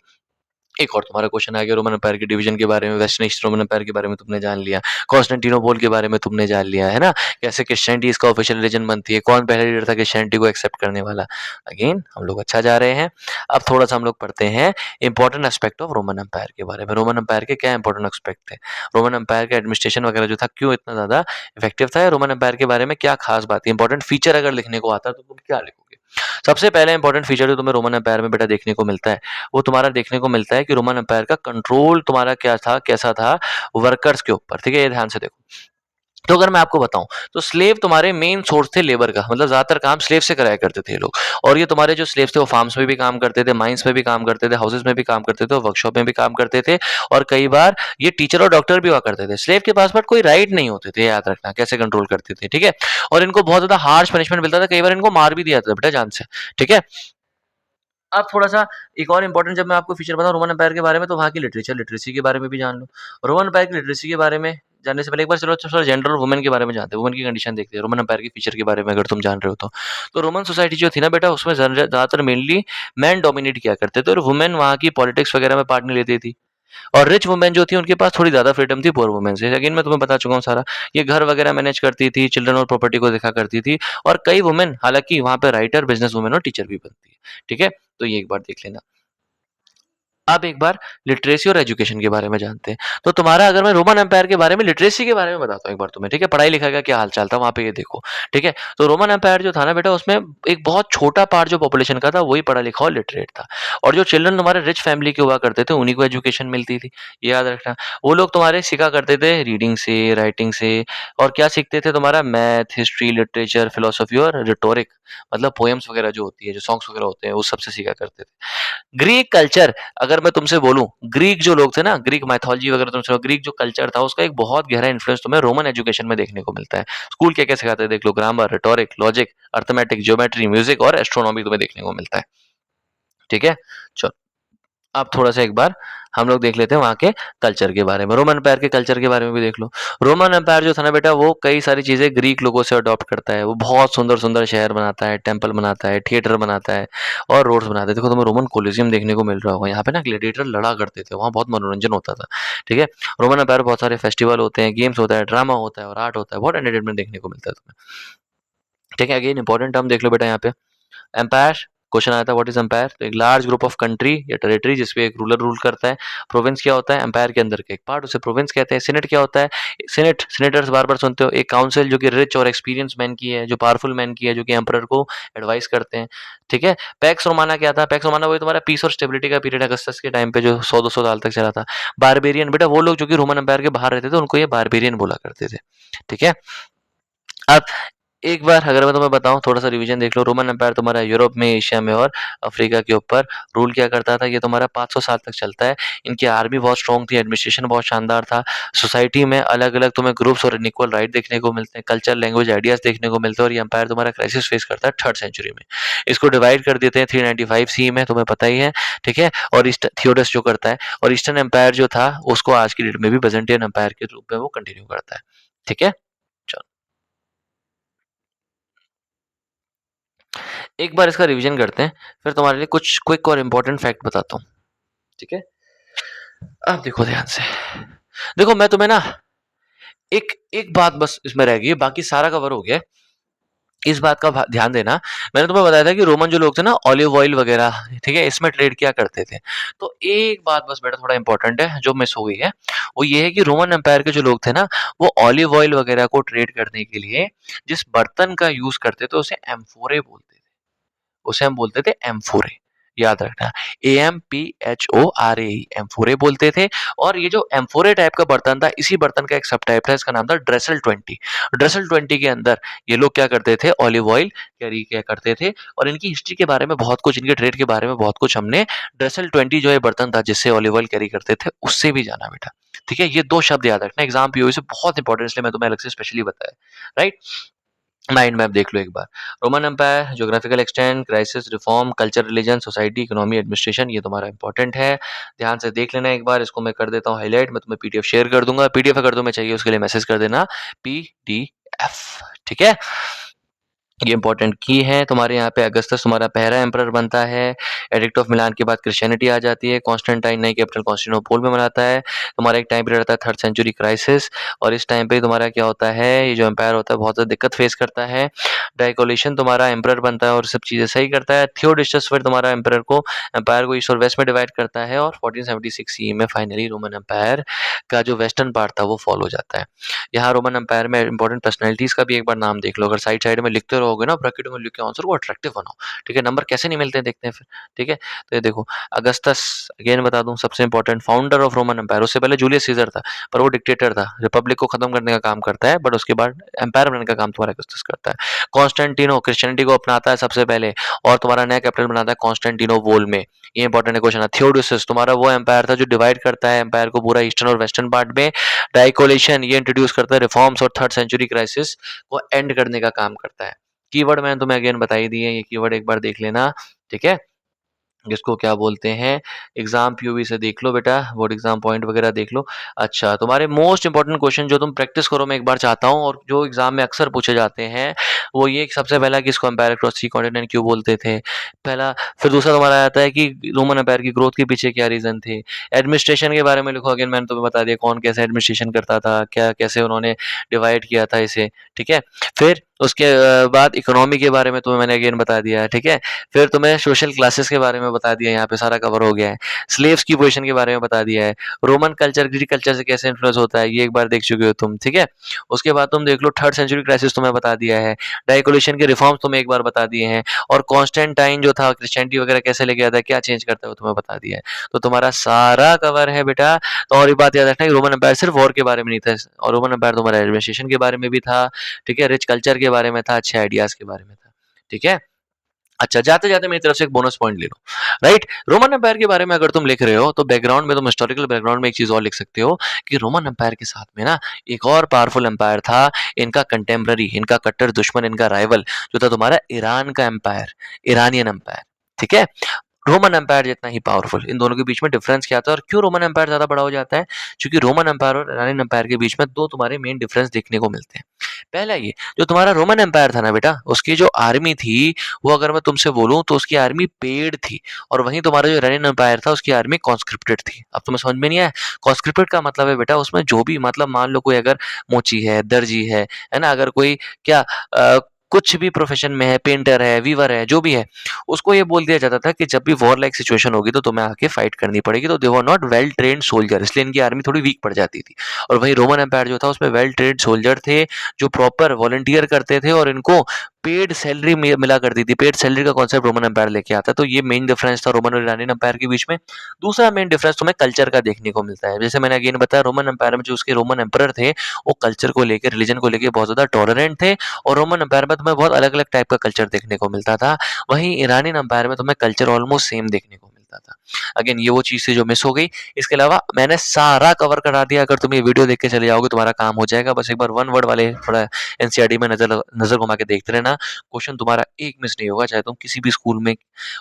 एक और तुम्हारा क्वेश्चन आ गया रोमन एम्पायर के डिवीजन के बारे में, वेस्टर्न ईस्ट रोमन एम्पायर के बारे में तुमने जान लिया, कॉन्स्टेंटिनोपल के बारे में तुमने जान लिया है ना, कैसे क्रिश्चियनिटी इसका ऑफिशियल रिलीजन बनती है, कौन पहला लीडर था क्रिश्चियनिटी को एक्सेप्ट करने वाला। अगेन हम लोग अच्छा जा रहे हैं। अब थोड़ा सा हम लोग पढ़ते हैं important aspect of Roman empire के बारे में। रोमन एम्पायर के क्या इंपॉर्टेंट एस्पेक्ट थे, रोमन एम्पायर का एडमिनिस्ट्रेशन वगैरह जो था क्यों इतना ज्यादा इफेक्टिव था, रोमन एम्पायर के बारे में क्या खास बात है, इंपॉर्टेंट फीचर अगर लिखने को आता है तो तुम क्या लिखोगे। सबसे पहले इंपॉर्टेंट फीचर जो तुम्हें रोमन एम्पायर में बेटा देखने को मिलता है, वो तुम्हारा देखने को मिलता है कि रोमन एम्पायर का कंट्रोल तुम्हारा क्या था, कैसा था वर्कर्स के ऊपर। ठीक है, ये ध्यान से देखो। तो अगर मैं आपको बताऊं तो स्लेव तुम्हारे मेन सोर्स थे लेबर का, मतलब ज्यादातर काम स्लेव से कराया करते थे ये लोग। और ये तुम्हारे जो स्लेव थे वो फार्म्स में भी काम करते थे, माइंस में भी काम करते थे, हाउसेस में भी काम करते थे, वर्कशॉप में भी काम करते थे, और कई बार ये टीचर और डॉक्टर भी हुआ करते थे। स्लेव के पास बट कोई राइट नहीं होते थे, याद रखना कैसे कंट्रोल करते थे। ठीक है, और इनको बहुत ज्यादा हार्श पनिशमेंट मिलता था, कई बार इनको मार भी दिया जाता था बेटा जान से। ठीक है, अब थोड़ा-सा एक और इम्पोर्टेंट जब मैं आपको फीचर बताऊँ रोमन एम्पायर के बारे में, तो वहाँ की लिटरेसी के बारे में भी जान लो। रोमन एम्पायर की लिटरेसी के बारे में जानने से पहले एक बार चलो थोड़ा जनरल वुमेन के बारे में जानते हैं, वुमेन की कंडीशन देखते हैं रोमन एम्पायर के फीचर के बारे में अगर तुम जान रहे हो तो। तो रोमन सोसाइटी जो थी ना बेटा, उसमें ज़्यादातर मेनली मैन डोमिनेट किया करते थे, और वुमेन वहाँ की पॉलिटिक्स वगैरह में पार्ट नहीं लेती थी। और रिच वुमेन जो थी उनके पास थोड़ी ज़्यादा फ्रीडम थी पुअर वुमेन से। अगेन मैं तुम्हें बता चुका हूँ सारा। ये घर वगैरह मैनेज करती थी, चिल्ड्रन और प्रॉपर्टी को देखा करती थी, और कई वुमेन हालाँकि वहाँ पे राइटर, बिज़नेस वुमेन और टीचर भी बनती है। ठीक है? तो ये एक बार देख लेना। अब एक बार लिटरेसी और एजुकेशन के बारे में जानते हैं। तो तुम्हारा अगर मैं रोमन एम्पायर के बारे में लिटरेसी के बारे में बताता हूँ एक बार तुम्हें, ठीक है? पढ़ाई-लिखाई का क्या हाल-चाल था वहाँ पे ये देखो, ठीक है? तो रोमन एम्पायर जो था ना बेटा, उसमें एक बहुत छोटा पार्ट जो पॉपुलेशन का था वही पढ़ा-लिखा और लिटरेट था। और जो चिल्ड्रन तुम्हारे रिच फैमिली के हुआ करते थे उन्हीं को एजुकेशन मिलती थी, ये याद रखना। वो लोग तुम्हारे सीखा करते थे रीडिंग से, राइटिंग से, और क्या सीखते थे तुम्हारा मैथ, हिस्ट्री, लिटरेचर, फिलॉसफी और रिटोरिक, मतलब पोएम्स वगैरह जो होती है, जो सॉन्ग्स वगैरह होते हैं, वो सब से सीखा करते थे। ग्रीक कल्चर, अगर मैं तुमसे बोलूं, ग्रीक जो लोग थे ना, ग्रीक माइथोलॉजी वगैरह तुम सुनो, ग्रीक जो कल्चर था उसका एक बहुत गहरा इन्फ्लुएंस तुम्हें रोमन एजुकेशन में देखने को मिलता है। स्कूल क्या क्या सिखाते हैं देख लो, grammar, rhetoric, logic, arithmetic, geometry, music और एस्ट्रोनॉमी तुम्हें देखने को मिलता है। ठीक है, चलो अब थोड़ा-सा एक बार हम लोग देख लेते हैं वहाँ के कल्चर के बारे में। रोमन एम्पायर के कल्चर के बारे में भी देख लो। रोमन एम्पायर जो था ना बेटा, वो कई सारी चीज़ें ग्रीक लोगों से अडॉप्ट करता है। वो बहुत सुंदर-सुंदर शहर बनाता है, टेम्पल बनाता है, थिएटर बनाता है और रोड्स बनाता है। देखो तुम्हें रोमन कोलिसियम देखने को मिल रहा होगा। यहाँ पे ना ग्लैडिएटर लड़ा करते थे, वहाँ बहुत मनोरंजन होता था। ठीक है? रोमन एम्पायर में बहुत सारे फेस्टिवल होते हैं, गेम्स होता है, ड्रामा होता है और आर्ट होता है। बहुत एंटरटेनमेंट देखने को मिलता है तुम्हें। ठीक है? अगेन इंपॉर्टेंट टर्म देख लो बेटा यहाँ पे। एम्पायर, क्वेश्चन आया था व्हाट इज एम्पायर, तो एक लार्ज ग्रुप ऑफ कंट्री या टेरिटरी जिसपे एक रूलर रूल करता है। प्रोविंस क्या होता है, एम्पायर के अंदर का एक पार्ट, उसे प्रोविंस कहते हैं। सेनेट क्या होता है, सेनेट, सेनेटर्स बार बार सुनते हो, एक काउंसिल जो कि रिच और एक्सपीरियंस मैन की है, जो पावरफुल मैन की है, जो कि एम्परर को एडवाइस करते हैं। ठीक है, पैक्स रोमाना क्या था, पैक्स रोमाना वही तुम्हारा पीस और स्टेबिलिटी का पीरियड अगस्टस के टाइम पे जो 100-200 साल तक चला था। बारबेरियन बेटा, वो लोग जो कि रोमन एम्पायर के बाहर रहते थे उनको ये बारबेरियन बोला करते थे। ठीक है, अब एक बार अगर मैं तुम्हें बताऊं, थोड़ा सा रिवीजन देख लो। रोमन एम्पायर तुम्हारा यूरोप में, एशिया में और अफ्रीका के ऊपर रूल क्या करता था। ये तुम्हारा 500 साल तक चलता है। इनकी आर्मी बहुत स्ट्रॉन्ग थी, एडमिनिस्ट्रेशन बहुत शानदार था। सोसाइटी में अलग अलग तुम्हें ग्रुप्स और इक्वल राइट देखने को मिलते हैं, कल्चर लैंग्वेज आइडियाज देखने को मिलते हैं। और ये एम्पायर तुम्हारा क्राइसिस फेस करता है 3rd सेंचुरी में। इसको डिवाइड कर देते हैं 395 सी में, तुम्हें पता ही है। ठीक है, और ईस्ट थियोडस जो करता है, और ईस्टर्न एम्पायर जो था उसको आज की डेट में भी byzantine एम्पायर के रूप में वो कंटिन्यू करता है। ठीक है, चलो एक बार इसका रिवीजन करते हैं, फिर तुम्हारे लिए कुछ क्विक और इंपॉर्टेंट फैक्ट बताता हूँ। ठीक है, अब देखो ध्यान से। देखो मैं तुम्हें ना एक एक बात बस इसमें रह गई है, बाकी सारा कवर हो गया है। इस बात का ध्यान देना, मैंने तुम्हें बताया था कि रोमन जो लोग थे ना, ऑलिव ऑयल वगैरह, ठीक है, इसमें ट्रेड किया करते थे। तो एक बात बस बेटा थोड़ा इंपॉर्टेंट है जो मिस हो गई है, वो ये है कि रोमन एम्पायर के जो लोग थे ना, वो ऑलिव ऑयल वगैरह को ट्रेड करने के लिए जिस बर्तन का यूज करते थे उसे एम्फोरे बोलते थे। उसे हम बोलते थे एम्फोरे, याद रखना। AMPHORAE, एम्फोरे बोलते थे। और ये जो एम्फोरे टाइप का बर्तन था, इसी बर्तन का एक सब टाइप था, इसका नाम था ड्रेसल 20। ड्रेसल 20 के अंदर ये लोग क्या करते थे, ऑलिव ऑयल कैरी किया करते थे। और इनकी हिस्ट्री के बारे में बहुत कुछ, इनके ट्रेड के बारे में बहुत कुछ हमने ड्रेसल 20 जो है बर्तन था जिससे ऑलिव ऑयल कैरी करते थे, उससे भी जाना बेटा। ठीक है, ये दो शब्द याद रखना, एग्जाम पीओ से बहुत इंपॉर्टेंट, इसलिए मैं तुम्हें अलग से स्पेशली बताया। राइट, माइंड मैप देख लो एक बार। Roman empire, geographical extent, crisis, reform, culture, religion, society, economy, administration, ये तुम्हारा इंपॉर्टेंट है। ध्यान से देख लेना एक बार। इसको मैं कर देता हूँ हाईलाइट, मैं तुम्हें पीडीएफ शेयर कर दूंगा। पीडीएफ अगर तुम्हें चाहिए उसके लिए मैसेज कर देना पीडीएफ। ठीक है, ये इंपॉर्टेंट की है। तुम्हारे यहाँ पे अगस्टस तुम्हारा पहला एम्परर बनता है। एडिक्ट ऑफ मिलान के बाद क्रिश्चियनिटी आ जाती है। कॉन्स्टेंटाइन नई कैपिटल कॉन्स्टेंटिनोपल में बनाता है। तुम्हारा एक टाइम पीरियड आता है 3rd सेंचुरी क्राइसिस, और इस टाइम पे तुम्हारा क्या होता है, ये जो एम्पायर होता है बहुत ज़्यादा दिक्कत फेस करता है। डाइकोलेशन तुम्हारा एम्परर बनता है और सब चीज़ें सही करता है। थियोडिस्टस फिर तुम्हारा एम्पायर को ईस्ट और वेस्ट में डिवाइड करता है। और 1476 सी में फाइनली रोमन एम्पायर का जो वेस्टर्न पार्ट था वो फॉलो हो जाता है। यहाँ रोमन एम्पायर में इंपॉर्टेंट पर्सनैलिटीज का भी एक बार नाम देख लो। अगर साइड साइड में लिखते रहोगे ना, ब्रैकेट में लिख के आंसर को अट्रैक्टिव बनाओ। ठीक है, नंबर कैसे नहीं मिलते हैं देखते हैं फिर। ठीक है, तो ये देखो, अगस्टस, अगेन बता दूं, सबसे important founder of Roman empire. उससे पहले जूलियस सीजर था, पर वो डिक्टेटर था, रिपब्लिक को खत्म करने का काम करता है, बट उसके बाद एम्पायर बनने का काम तुम्हारा अगस्टस करता है। कॉन्स्टेंटिनो क्रिश्चियनिटी को अपनाता है सबसे पहले, और तुम्हारा नया कैपिटल बनाता है कॉन्स्टेंटिनोपोल में। ये इंपॉर्टेंट क्वेश्चन है। थियोडोसिस तुम्हारा वो एम्पायर था जो डिवाइड करता है एम्पायर को पूरा ईस्टर्न और वेस्टर्न पार्ट में। डाइकोलेशन ये इंट्रोड्यूस करता है रिफॉर्म्स, और 3rd सेंचुरी क्राइसिस को एंड करने का काम करता है। कीवर्ड मैंने तुम्हें अगेन बताई दी है, ये कीवर्ड एक बार देख लेना। ठीक है, जिसको क्या बोलते हैं, एग्जाम पीओवी से देख लो बेटा, बोर्ड एग्जाम पॉइंट वगैरह देख लो। अच्छा, तुम्हारे मोस्ट इंपॉर्टेंट क्वेश्चन जो तुम प्रैक्टिस करो मैं एक बार चाहता हूँ, और जो एग्जाम में अक्सर पूछे जाते हैं, वो ये सबसे पहला कि इसको एम्पायर अक्रॉस 3 कॉन्टिनेंट क्यों बोलते थे, पहला। फिर दूसरा तुम्हारा आता है कि रोमन एम्पायर की ग्रोथ के पीछे क्या रीजन थे। एडमिनिस्ट्रेशन के बारे में लिखो, अगेन मैंने तुम्हें बता दिया कौन कैसे एडमिनिस्ट्रेशन करता था, क्या कैसे उन्होंने डिवाइड किया था इसे। ठीक है, फिर उसके बाद इकोनॉमी के बारे में तुम्हें मैंने अगेन बता दिया है। ठीक है, फिर तुम्हें सोशल क्लासेस के बारे में बता दिया, यहाँ पे सारा कवर हो गया है। स्लेव्स की पोजीशन के बारे में बता दिया है। रोमन कल्चर ग्रीक कल्चर से कैसे इन्फ्लुएंस होता है, ये एक बार देख चुके हो तुम। ठीक है, उसके बाद तुम देख लो 3rd सेंचुरी क्राइसिस तुम्हें बता दिया है। डाइकोलेशन के रिफॉर्म्स तुम्हें एक बार बता दिए हैं। और कॉन्स्टेंटाइन जो था क्रिश्चियनिटी वगैरह कैसे लेके आता है, क्या चेंज करता है, वो तुम्हें बता दिया है। तो तुम्हारा सारा कवर है बेटा। तो और एक बात याद रखना कि रोमन एम्पायर सिर्फ वॉर के बारे में नहीं था, और रोमन एम्पायर तुम्हारा एडमिनिस्ट्रेशन के बारे में भी था। ठीक है, रिच कल्चर के बारे में था, अच्छे आइडियाज के बारे में था। ठीक है, अच्छा, जाते जाते मेरी तरफ से एक बोनस पॉइंट ले लो। राइट, रोमन एम्पायर के बारे में अगर तुम लिख रहे हो तो बैकग्राउंड में तुम हिस्टोरिकल बैकग्राउंड में एक चीज और लिख सकते हो कि रोमन एम्पायर के साथ में ना एक और पावरफुल एम्पायर था, इनका कंटेम्पररी, इनका कट्टर दुश्मन, इनका राइवल, जो था तुम्हारा ईरान का एम्पायर, ईरानियन एम्पायर। ठीक है, रोमन एम्पायर जितना ही पावरफुल। इन दोनों के बीच में डिफरेंस क्या था, और क्यों रोमन एम्पायर ज्यादा बड़ा हो जाता है? क्योंकि रोमन एम्पायर और ईरानियन एम्पायर के बीच में दो तुम्हारे मेन डिफरेंस देखने को मिलते हैं। पहला ये, जो तुम्हारा रोमन एम्पायर था ना बेटा, उसकी जो आर्मी थी, वो अगर मैं तुमसे बोलूं तो उसकी आर्मी पेड थी। और वहीं तुम्हारा जो ईरानियन एम्पायर था उसकी आर्मी कॉन्स्क्रिप्टेड थी। अब तुम्हें समझ में नहीं आया? कॉन्स्क्रिप्टेड का मतलब है बेटा, उसमें जो भी, मतलब मान लो कोई अगर मोची है, दर्जी है ना, अगर कोई क्या कुछ भी प्रोफेशन में है, पेंटर है, वीवर है, जो भी है, उसको ये बोल दिया जाता था कि जब भी वॉर लाइक सिचुएशन होगी तो तुम्हें आके फाइट करनी पड़ेगी। तो they were not well trained soldier, इसलिए इनकी आर्मी थोड़ी वीक पड़ जाती थी। और वहीं रोमन एम्पायर जो था उसमें वेल ट्रेन्ड सोल्जर थे, जो प्रॉपर वॉलंटियर करते थे और इनको पेड सैलरी मिला करती थी। पेड सैलरी का कॉन्सेप्ट रोमन एम्पायर लेके आता है। तो ये मेन डिफरेंस था रोमन और ईरानियन एम्पायर के बीच में। दूसरा मेन डिफरेंस तुम्हें कल्चर का देखने को मिलता है। जैसे मैंने अगेन बताया, रोमन एम्पायर में जो उसके रोमन एम्परर थे, वो कल्चर को लेके, रिलीजन को लेके बहुत ज़्यादा टॉलरेंट थे, और रोमन एम्पायर में तुम्हें बहुत अलग-अलग टाइप का कल्चर देखने को मिलता था। वहीं ईरानियन एम्पायर में तुम्हें कल्चर ऑलमोस्ट सेम देखने को मिलता था। अगेन ये वो चीज़ थी जो मिस हो गई। इसके अलावा मैंने सारा कवर करा दिया। अगर तुम ये वीडियो देख के चले जाओगे तुम्हारा काम हो जाएगा। बस एक बार वन वर्ड वाले थोड़ा एनसीईआरटी में नज़र घुमा के देखते रहना। क्वेश्चन तुम्हारा एक मिस नहीं होगा, चाहे तुम किसी भी स्कूल में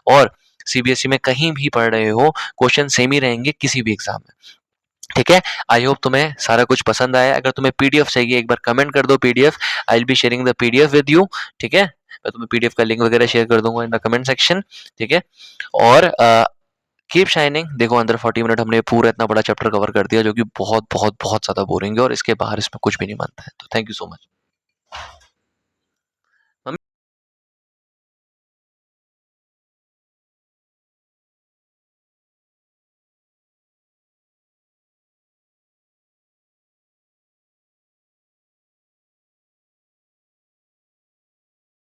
और सीबीएसई में कहीं भी पढ़ रहे हो, क्वेश्चन सेम ही रहेंगे किसी भी एग्जाम में। ठीक है, आई होप तुम्हें सारा कुछ पसंद आया। अगर तुम्हें पीडीएफ चाहिए एक बार कमेंट कर दो PDF, I will be sharing the PDF with you. ठीक है, मैं तुम्हें पीडीएफ का लिंक वगैरह शेयर कर दूंगा इन द कमेंट सेक्शन। ठीक है, और कीप शाइनिंग। देखो अंदर 40 मिनट हमने पूरा इतना बड़ा चैप्टर कवर कर दिया, जो कि बहुत बहुत बहुत ज्यादा बोरिंग है और इसके बाहर इसमें कुछ भी नहीं बनता है। तो थैंक यू सो मच।